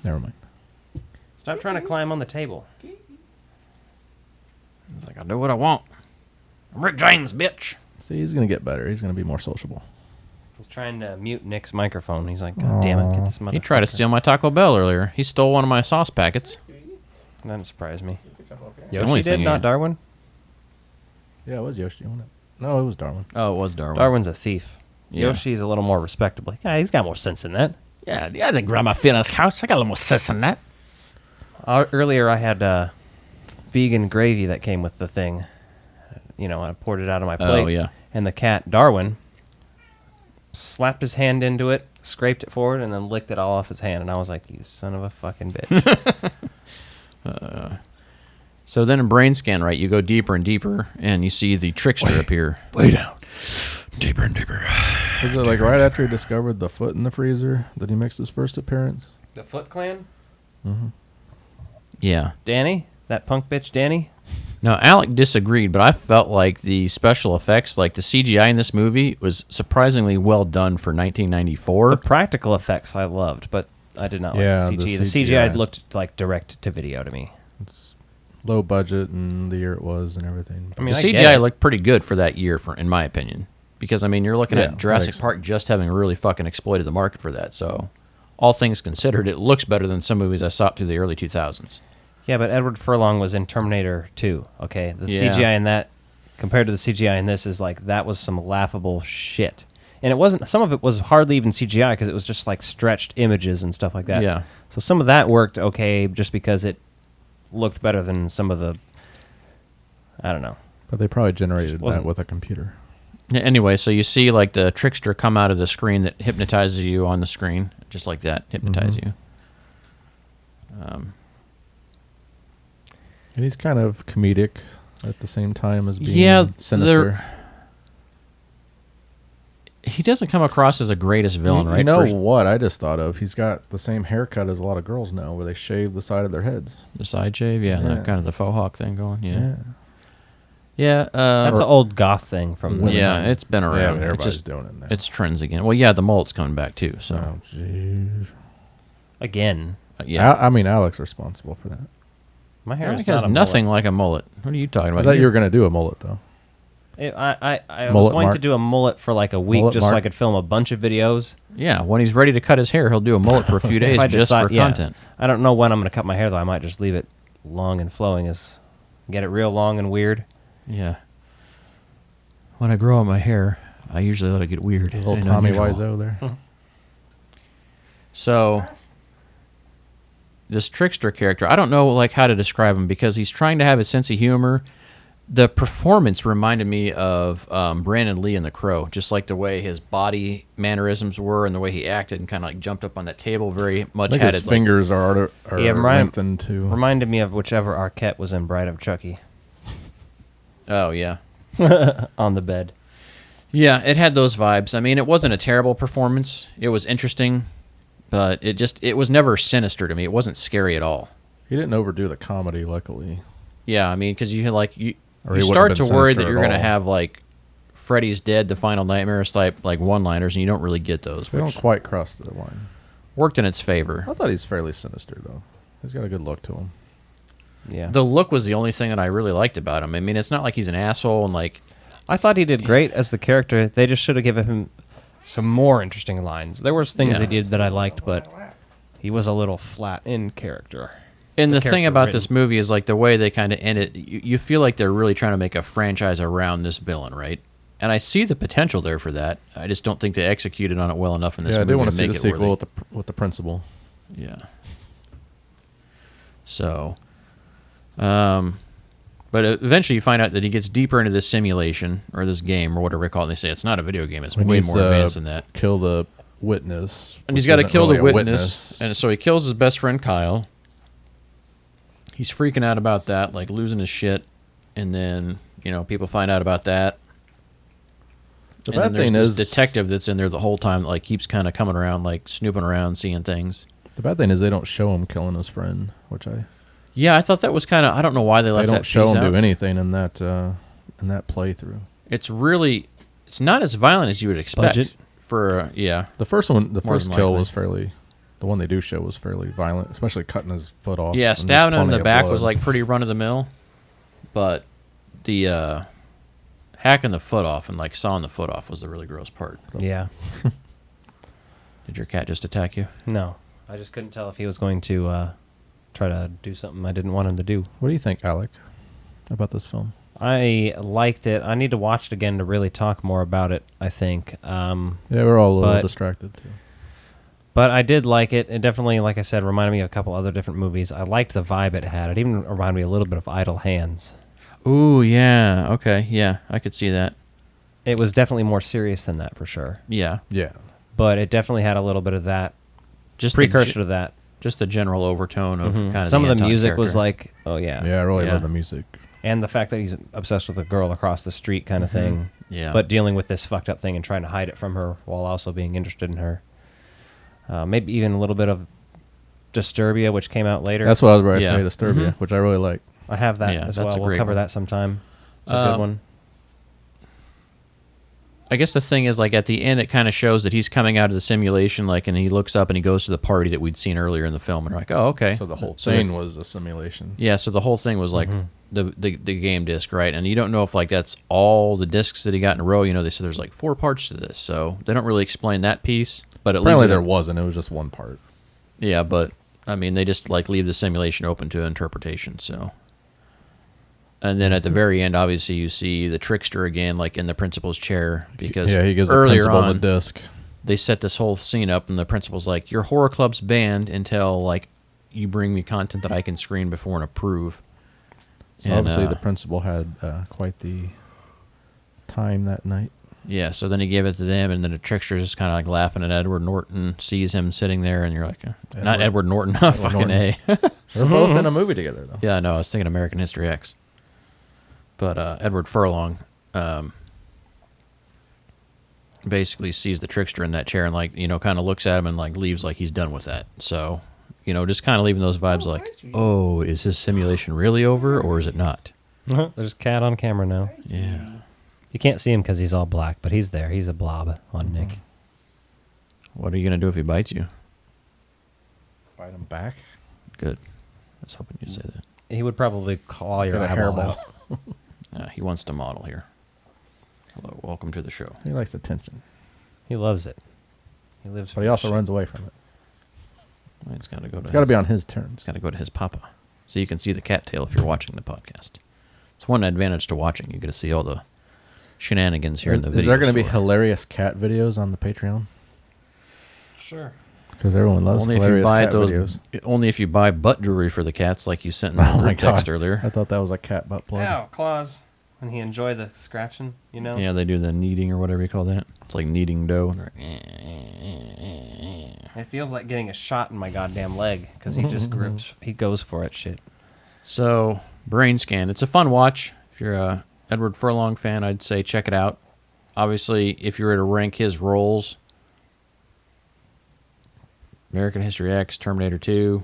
Never mind. Stop trying to climb on the table. It's like, I'll do what I want. I'm Rick James, bitch. See, he's going to get better. He's going to be more sociable. He's trying to mute Nick's microphone. He's like, God damn it, get this motherfucker. He tried to steal my Taco Bell earlier. He stole one of my sauce packets. That doesn't surprise me. It's the only Yoshi did, thing not Darwin? Yeah, it was Yoshi. Wasn't it? No, it was Darwin. Oh, it was Darwin. Darwin's a thief. Yeah. Yoshi's a little more respectable. Yeah, he's got more sense than that. Yeah, I didn't grab my feet on his couch. I got a little more sense than that. Earlier, I had vegan gravy that came with the thing. I poured it out on my plate. Oh, yeah. And the cat, Darwin, slapped his hand into it, scraped it forward, and then licked it all off his hand. And I was like, you son of a fucking bitch. So then in Brainscan, right, you go deeper and deeper, and you see the trickster appear. Way down. Deeper and deeper. Was it like right after he discovered the foot in the freezer that he makes his first appearance? The Foot Clan? Mm-hmm. Yeah. Danny? That punk bitch Danny? No, Alec disagreed, but I felt like the special effects, like the CGI in this movie, was surprisingly well done for 1994. The practical effects I loved, but I did not like the CGI. The CGI looked like direct-to-video to me. It's low budget and the year it was and everything. I mean, the CGI looked pretty good for that year, in my opinion. Because, I mean, you're looking at Jurassic Park just having really fucking exploited the market for that. So, all things considered, it looks better than some movies I saw through the early 2000s. Yeah, but Edward Furlong was in Terminator 2, okay? The CGI in that, compared to the CGI in this, is like, that was some laughable shit. And it wasn't, some of it was hardly even CGI because it was just like stretched images and stuff like that. Yeah. So some of that worked okay just because it looked better than some of the, I don't know. But they probably generated that with a computer. Anyway, so you see like the trickster come out of the screen that hypnotizes you on the screen, just like that, hypnotize you. And he's kind of comedic at the same time as being sinister. He doesn't come across as the greatest villain, right? You know what I just thought of? He's got the same haircut as a lot of girls now, where they shave the side of their heads. The side shave, that kind of the faux hawk thing going, Yeah, that's an old goth thing from the time. It's been around. Yeah, everybody's doing it now. It's trends again. Well, yeah, the mullet's coming back too. So, oh, jeez. Again, I mean, Alec's responsible for that. My hair has nothing like a mullet. What are you talking about? I thought you were going to do a mullet though. I was going to do a mullet for like a week so I could film a bunch of videos. Yeah, when he's ready to cut his hair, he'll do a mullet for a few days just for content. I don't know when I'm going to cut my hair though. I might just leave it long and flowing, get it real long and weird. Yeah. When I grow out my hair, I usually let it get weird. A little Tommy Wiseau there. So, this trickster character, I don't know like how to describe him because he's trying to have a sense of humor. The performance reminded me of Brandon Lee in The Crow, just like the way his body mannerisms were and the way he acted and kind of like jumped up on that table very much. Like his fingers are lengthened too. Reminded me of whichever Arquette was in Bride of Chucky. Oh, yeah. On the bed. Yeah, it had those vibes. I mean, it wasn't a terrible performance. It was interesting, but it was never sinister to me. It wasn't scary at all. He didn't overdo the comedy, luckily. Yeah, I mean, because you start to worry that you're going to have, like, Freddy's Dead, the Final Nightmares type, like, one-liners, and you don't really get those. They don't quite cross the line. Worked in its favor. I thought he's fairly sinister, though. He's got a good look to him. Yeah. The look was the only thing that I really liked about him. I mean, it's not like he's an asshole and like... I thought he did great as the character. They just should have given him some more interesting lines. There was things he did that I liked, but he was a little flat in character. And the thing about this movie is like the way they kind of end it, you feel like they're really trying to make a franchise around this villain, right? And I see the potential there for that. I just don't think they executed on it well enough in this movie. Yeah, I do want to see the sequel with the principal. Yeah. So... but eventually you find out that he gets deeper into this simulation or this game or whatever they call it. And they say it's not a video game; it's way more advanced than that. Kill the witness, and he's got to kill the witness, and so he kills his best friend Kyle. He's freaking out about that, like losing his shit, and then people find out about that. The bad thing is this detective that's in there the whole time, like keeps kind of coming around, like snooping around, seeing things. The bad thing is they don't show him killing his friend, which Yeah, I thought that was kind of... I don't know why they left that piece out. They don't show him do anything in that playthrough. It's really... It's not as violent as you would expect. Budget. For The first one, the More first than kill likely. was fairly. The one they do show was fairly violent, especially cutting his foot off. Yeah, and there's stabbing him in plenty the of back blood. was like pretty run of the mill, but the hacking the foot off and like sawing the foot off was the really gross part. Yeah. Did your cat just attack you? No, I just couldn't tell if he was going to try to do something I didn't want him to do. What do you think, Alec, about this film? I liked it. I need to watch it again to really talk more about it, I think. Yeah, we're all a little distracted, too. But I did like it. It definitely, like I said, reminded me of a couple other different movies. I liked the vibe it had. It even reminded me a little bit of Idle Hands. Ooh, yeah. Okay, yeah. I could see that. It was definitely more serious than that, for sure. Yeah. Yeah. But it definitely had a little bit of that. Just precursor to that. Just the general overtone of kind of some the of the music anti-character. was like, oh yeah. Yeah, I really love the music. And the fact that he's obsessed with a girl across the street kind of thing. Yeah. But dealing with this fucked up thing and trying to hide it from her while also being interested in her. Maybe even a little bit of Disturbia, which came out later. That's what I was about to say, Disturbia, which I really like. I have that as well. We'll cover that sometime. It's a good one. I guess the thing is, like, at the end, it kind of shows that he's coming out of the simulation, like, and he looks up and he goes to the party that we'd seen earlier in the film, and we're like, oh, okay. So the whole thing was a simulation. Yeah, so the whole thing was like the game disc, right? And you don't know if like that's all the discs that he got in a row. You know, they said there's like 4 parts to this, so they don't really explain that piece. But Apparently there wasn't. It was just one part. Yeah, but I mean, they just like leave the simulation open to interpretation. So, and then at the very end, obviously, you see the trickster again, like in the principal's chair, because he gives earlier the principal on the disc. They set this whole scene up, and the principal's like, "Your horror club's banned until like you bring me content that I can screen before and approve." So obviously, the principal had quite the time that night. Yeah, so then he gave it to them, and then the trickster's just kind of like laughing at Edward Norton, sees him sitting there, and you're like, not Edward Norton, fucking Norton. A. They're both in a movie together, though. Yeah, no, I was thinking American History X. But Edward Furlong basically sees the trickster in that chair and, like, you know, kind of looks at him and, like, leaves like he's done with that. So, you know, just kind of leaving those vibes like, oh, is his simulation really over, or is it not? There's a cat on camera now. Yeah. You can't see him because he's all black, but he's there. He's a blob on Nick. What are you going to do if he bites you? Bite him back? Good. I was hoping you'd say that. He would probably claw your Got a eyeball hairball. out. He wants to model here. Hello, welcome to the show. He likes attention. He loves it. He lives. But he also runs away from it. Well, it's got to go. It's got to be on his turn. It's got to go to his papa, so you can see the cattail if you're watching the podcast. It's one advantage to watching. You get to see all the shenanigans here in the video. Is there going to be store. hilarious cat videos on the Patreon? Sure. Because everyone loves only if you hilarious buy cat those. videos. Only if you buy butt jewelry for the cats, like you sent in the Oh my text God. earlier. I thought that was a cat butt plug. Ow, claws. When he enjoy the scratching, you know? Yeah, they do the kneading or whatever you call that. It's like kneading dough. It feels like getting a shot in my goddamn leg because he just grips. He goes for it, shit. So, Brainscan. It's a fun watch. If you're a Edward Furlong fan, I'd say check it out. Obviously, if you were to rank his roles, American History X, Terminator 2,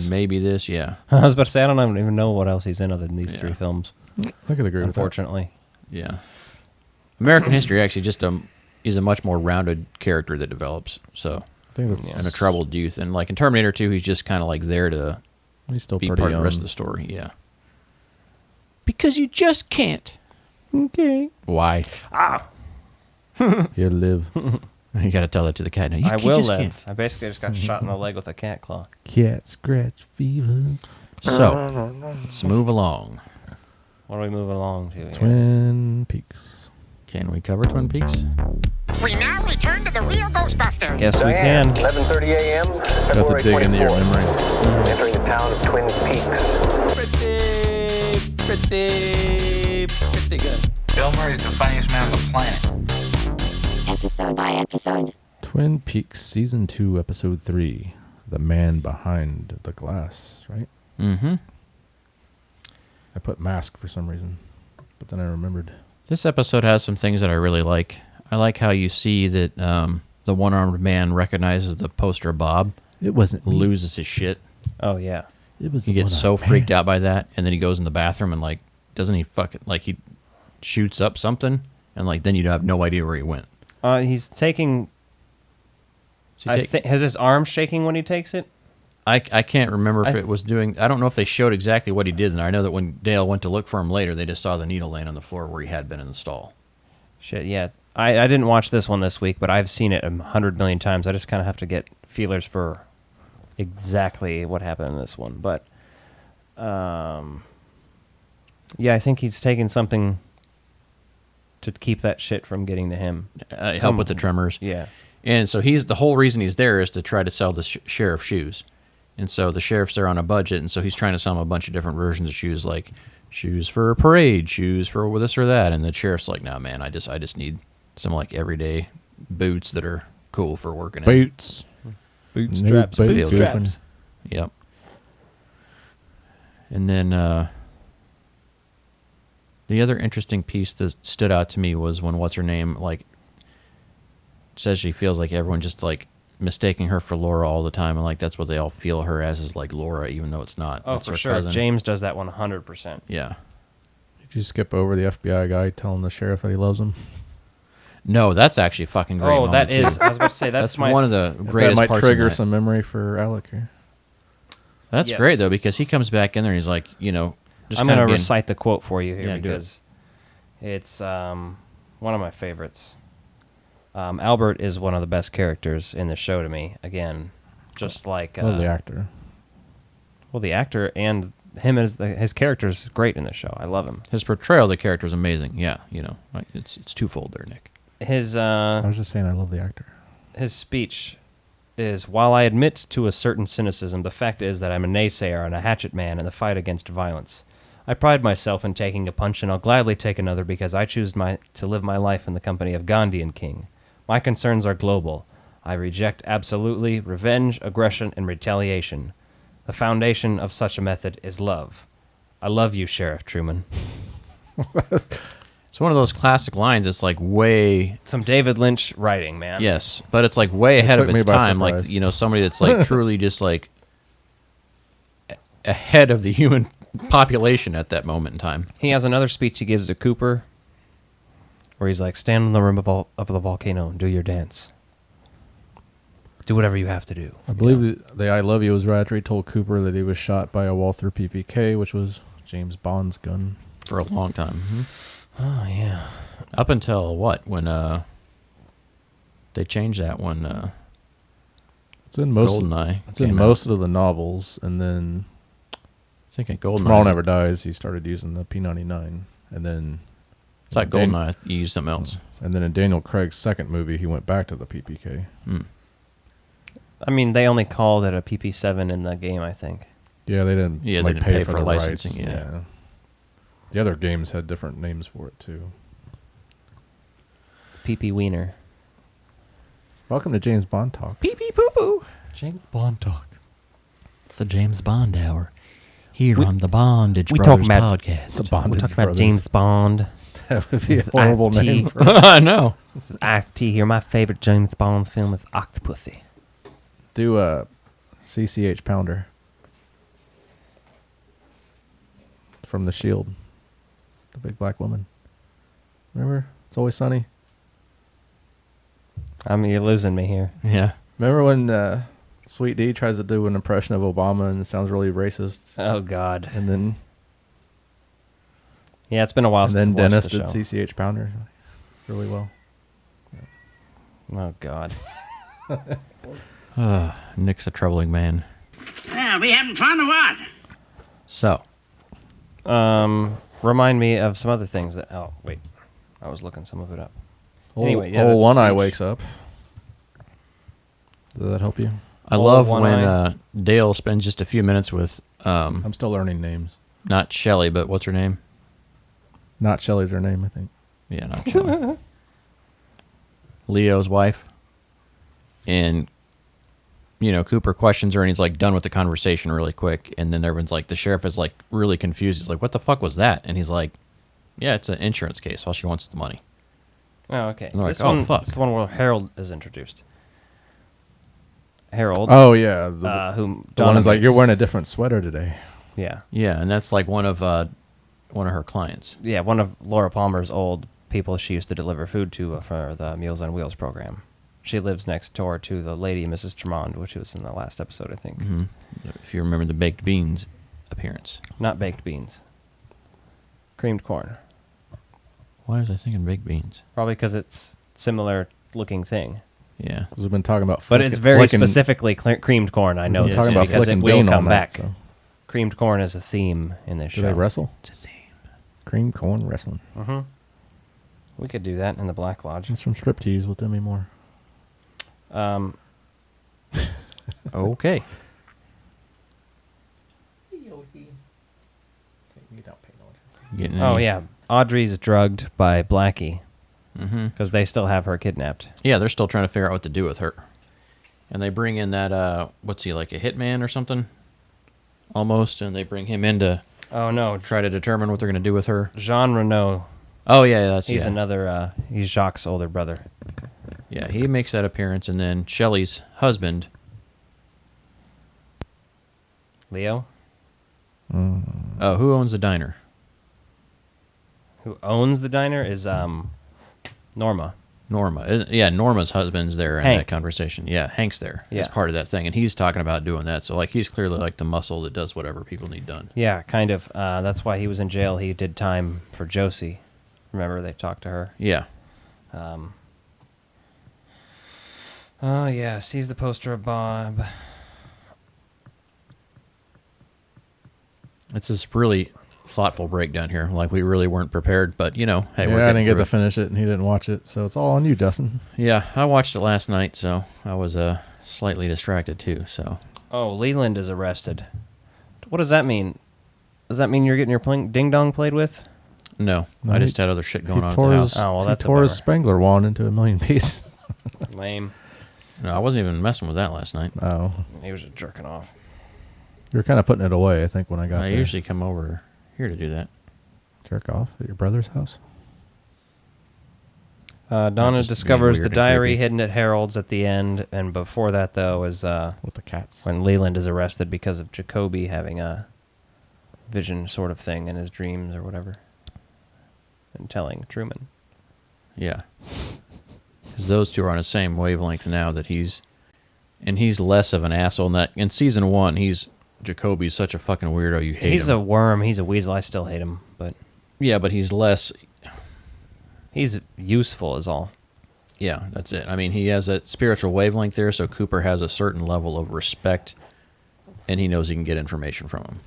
maybe this, yeah. I was about to say, I don't even know what else he's in other than these 3 films. I could agree with that. Unfortunately. Yeah. American History X, he's a much more rounded character that develops. So, I think that's and a troubled youth. And like in Terminator 2, he's just kind of like there to he's still be pretty part of young. the rest of the story. Yeah. Because you just can't. Okay. Why? You live. You got to tell that to the cat now. You I will just live. can't. I basically just got shot in the leg with a cat claw. Cat scratch fever. So, let's move along. What are we moving along to here? Twin Peaks. Can we cover Twin Peaks? We now return to the real Ghostbusters. Yes, we can. 11:30 a.m. Got to dig into your memory. Entering the town of Twin Peaks. Pretty good. Bill Murray's the funniest man on the planet. Episode by episode. Twin Peaks Season 2, Episode 3. The Man Behind the Glass, right? Mm-hmm. I put mask for some reason, but then I remembered. This episode has some things that I really like. I like how you see that the one-armed man recognizes the poster of Bob. It wasn't me. Loses his shit. Oh, yeah. It was He gets so freaked out by that, and then he goes in the bathroom and, like, doesn't he fucking, like, he shoots up something, and like then you'd have no idea where he went. He's taking. Has his arm shaking when he takes it? I can't remember if it was doing. I don't know if they showed exactly what he did. And I know that when Dale went to look for him later, they just saw the needle laying on the floor where he had been in the stall. Shit, yeah. I didn't watch this one this week, but I've seen it 100 million times. I just kind of have to get feelers for exactly what happened in this one. But, yeah, I think he's taking something to keep that shit from getting to him. Help with the tremors. Yeah. And so the whole reason he's there is to try to sell the sheriff shoes. And so the sheriff's there on a budget, and so he's trying to sell him a bunch of different versions of shoes, like shoes for a parade, shoes for this or that. And the sheriff's like, "No, man, I just need some like everyday boots that are cool for working in." Boots, straps. Yep. And then the other interesting piece that stood out to me was when what's her name like says she feels like everyone just like mistaking her for Laura all the time, and like that's what they all feel her as is like Laura, even though it's not. Oh, it's for her sure. cousin. James does that 100%. Yeah. Did you skip over the FBI guy telling the sheriff that he loves him? No, that's actually a fucking great. Oh, that moment, is. too. I was about to say that's one of the greatest that might parts. Trigger of that. some memory for Alec here. That's Yes. great though, because he comes back in there and he's like, just I'm going to recite the quote for you here Yeah, because it's one of my favorites. Albert is one of the best characters in the show to me. Again, just like the actor. Well, the actor and him as his character is great in the show. I love him. His portrayal of the character is amazing. Yeah, it's twofold there, Nick. I was just saying I love the actor. His speech is, "While I admit to a certain cynicism, the fact is that I'm a naysayer and a hatchet man in the fight against violence. I pride myself in taking a punch, and I'll gladly take another because I choose to live my life in the company of Gandhi and King. My concerns are global. I reject absolutely revenge, aggression, and retaliation. The foundation of such a method is love. I love you, Sheriff Truman." It's one of those classic lines. It's like way some David Lynch writing, man. Yes, but it's like way ahead of its time. Like somebody that's like truly just like ahead of the human population at that moment in time. He has another speech he gives to Cooper, where he's like, "Stand on the rim of the volcano and do your dance. Do whatever you have to do." I believe the "I love you" was right after he told Cooper that he was shot by a Walther PPK, which was James Bond's gun. For a long time. Mm-hmm. Oh, yeah. Up until what? When they changed that one. It's in most GoldenEye. It's in most of the novels, and then I think in GoldenEye. Tomorrow Never Dies, he started using the P99, and then it's like GoldenEye. You used something else. And then in Daniel Craig's second movie, he went back to the PPK. I mean, they only called it a PP7 in the game, I think. Yeah, they didn't. Yeah, like, they didn't pay for the licensing. Rights. Yeah. The other games had different names for it too. PP Wiener. Welcome to James Bond Talk. Pee pee poo poo. James Bond Talk. It's the James Bond Hour. Here on the Bondage we Brothers talk about podcast. The Bondage We're talking about James Bond. That would be a horrible name. I know. Ice-T here. My favorite James Bond film is Octopussy. Do a CCH Pounder from The Shield. The big black woman. Remember? It's Always Sunny. I mean, you're losing me here. Yeah. Remember when Sweet D tries to do an impression of Obama and it sounds really racist? Oh, God. And then... Yeah, it's been a while and since then I watched Dennis the did show. CCH Pounder really well. Oh, God. Nick's a troubling man. Yeah, we having fun or what? So. Remind me of some other things that... Oh, wait. I was looking some of it up. Anyway, yeah, Whole that's One Eye speech. wakes up. Does that help you? I love when Dale spends just a few minutes with... I'm still learning names. Not Shelley, but what's her name? Not Shelley's her name, I think. Yeah, not Shelley. Leo's wife. And, Cooper questions her and he's like done with the conversation really quick. And then everyone's like, the sheriff is like really confused. He's like, what the fuck was that? And he's like, yeah, it's an insurance case. All she wants is the money. Oh, okay. And they're This like, one, fuck. It's the one where Harold is introduced. Harold. Oh, yeah. Whom the one is like, dominates. you're wearing a different sweater today. Yeah. Yeah, and that's like one of her clients. Yeah, one of Laura Palmer's old people she used to deliver food to for the Meals on Wheels program. She lives next door to the lady, Mrs. Tremond, which was in the last episode, I think. Mm-hmm. If you remember the baked beans appearance. Not baked beans. Creamed corn. Why was I thinking baked beans? Probably because it's similar looking thing. Yeah. Because we've been talking about but it's very specifically creamed corn, I know this, talking about because it will come back. So. Creamed corn is a theme in this show. Do they wrestle? It's a theme. Creamed corn wrestling. Mm-hmm. We could do that in the Black Lodge. It's from Striptease with Demi Moore. Okay. Yeah. Audrey's drugged by Blackie. Because they still have her kidnapped. Yeah, they're still trying to figure out what to do with her. And they bring in that, what's he, like a hitman or something? Almost. And they bring him in to try to determine what they're going to do with her. Jean Renault. Oh, yeah, he's another, he's Jacques' older brother. Yeah, he makes that appearance. And then Shelley's husband. Leo? Oh, who owns the diner? Who owns the diner is Norma. Yeah, Norma's husband's there in Hank. that conversation. Yeah, Hank's there as Yeah. part of that thing, and he's talking about doing that. So, like, he's clearly like the muscle that does whatever people need done. Yeah, kind of. That's why he was in jail. He did time for Josie. Remember, they talked to her. Yeah. Oh, yeah, sees the poster of Bob. It's this really thoughtful breakdown here. Like, we really weren't prepared, but, hey, we're I didn't get through to finish it, and he didn't watch it, so it's all on you, Dustin. Yeah, I watched it last night, so I was slightly distracted, too, so. Oh, Leland is arrested. What does that mean? Does that mean you're getting your ding-dong played with? No, I just had other shit going on at tore the his, house. Oh, well, he that's tore his Spengler wand into a million pieces. Lame. No, I wasn't even messing with that last night. Oh. He was just jerking off. You were kind of putting it away, I think, when I got I there. usually come over here to do that. Jerk off at your brother's house? Donna just discovers being the weird and diary creepy. hidden at Harold's at the end, and before that, though, is with the cats. When Leland is arrested because of Jacoby having a vision sort of thing in his dreams or whatever, and telling Truman. Yeah. Because those two are on the same wavelength now that he's less of an asshole. In season 1, Jacoby's such a fucking weirdo, you hate him. He's a worm, he's a weasel, I still hate him, but... Yeah, but he's less... He's useful is all. Yeah, that's it. I mean, he has a spiritual wavelength there, so Cooper has a certain level of respect, and he knows he can get information from him.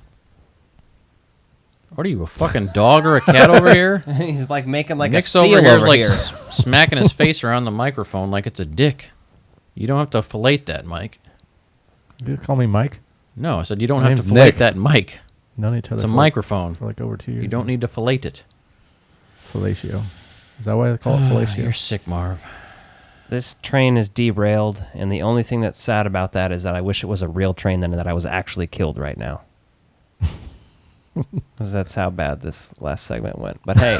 What are you, a fucking dog or a cat over here? He's like making like Nick's a seal over here is over like here. smacking his face around the microphone like it's a dick. You don't have to fillet that, Mike. You call me Mike? No, I said you don't My have to name's fillet Nick. that mic. Known each other It's a for microphone. for like over 2 years. You don't need to fillet it. Fellatio. Is that why they call it fellatio? You're sick, Marv. This train is derailed, and the only thing that's sad about that is that I wish it was a real train and that I was actually killed right now. Because that's how bad this last segment went. But hey,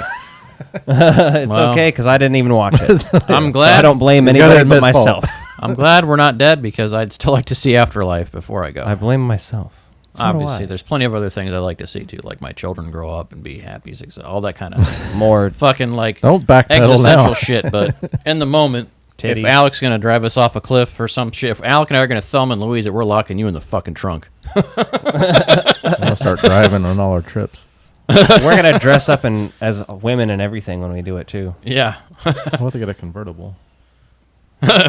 it's okay because I didn't even watch it. I'm glad. So I don't blame anybody but myself. I'm glad we're not dead because I'd still like to see Afterlife before I go. I blame myself. So Obviously, do I. there's plenty of other things I like to see too, like my children grow up and be happy, all that kind of more fucking like Don't backpedal existential now. shit. But in the moment, if Titties. Alec's gonna drive us off a cliff or some shit, if Alec and I are gonna thumb and Louise it, we're locking you in the fucking trunk. I'll start driving on all our trips. We're gonna dress up as women and everything when we do it too. Yeah, We'll have to get a convertible.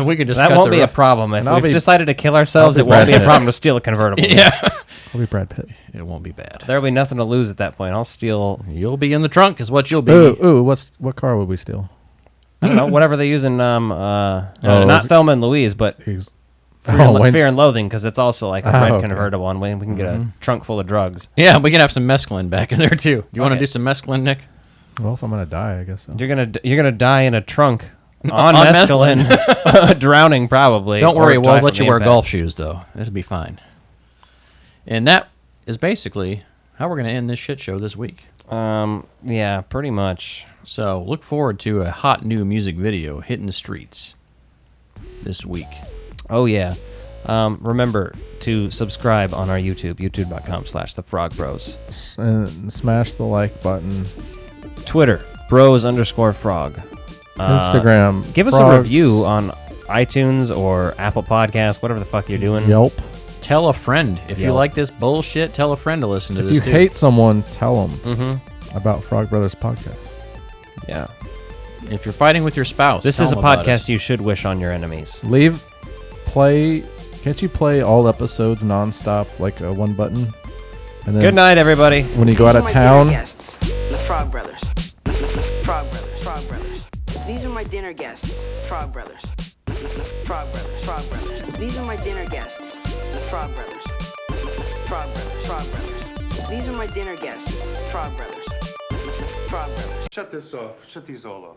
we could just that cut won't the be a roof. problem. If And I'll we've be- decided to kill ourselves, I'll it be won't be a Brad problem to steal a convertible. Yeah, I'll be Brad Pitt. it won't be bad. There'll be nothing to lose at that point. I'll steal. You'll be in the trunk, is what you'll be. Ooh, what car would we steal? I don't know, whatever they use in not is it- Thelma and Louise, but He's Fear and Loathing, because it's also like a red okay. convertible, and we can get a trunk full of drugs. Yeah, we can have some mescaline back in there too. You want to Okay. do some mescaline, Nick? Well, if I'm gonna die, I guess so. You're gonna die in a trunk on On mescaline, drowning probably. Don't or worry, die we'll from let the you wear impact. golf shoes though. It'll be fine. And that is basically how we're going to end this shit show this week. Yeah, pretty much. So look forward to a hot new music video hitting the streets this week. Oh yeah. Remember to subscribe on our YouTube, youtube.com/thefrogbros. And smash the like button. Twitter, bros_frog. Instagram. Give us a frogs. review on iTunes or Apple Podcasts, whatever the fuck you're doing. Yelp. Tell a friend. If you Yelp. like this bullshit, tell a friend to listen to If this you too. hate someone, tell them Mm-hmm. about Frog Brothers Podcast. Yeah. If you're fighting with your spouse, This tell is a them about podcast us. you should wish on your enemies. Can't you play all episodes nonstop, like one button? And then Good night, everybody. When you go out of These are my town, dinner guests, the Frog Brothers. Frog Brothers. Frog Brothers. These are my dinner guests, Frog Brothers. Frog Brothers. Frog Brothers. These are my dinner guests, the Frog Brothers. Frog Brothers. Frog Brothers. These are my dinner guests, Frog Brothers. Frog Brothers. Shut this off. Shut these all off.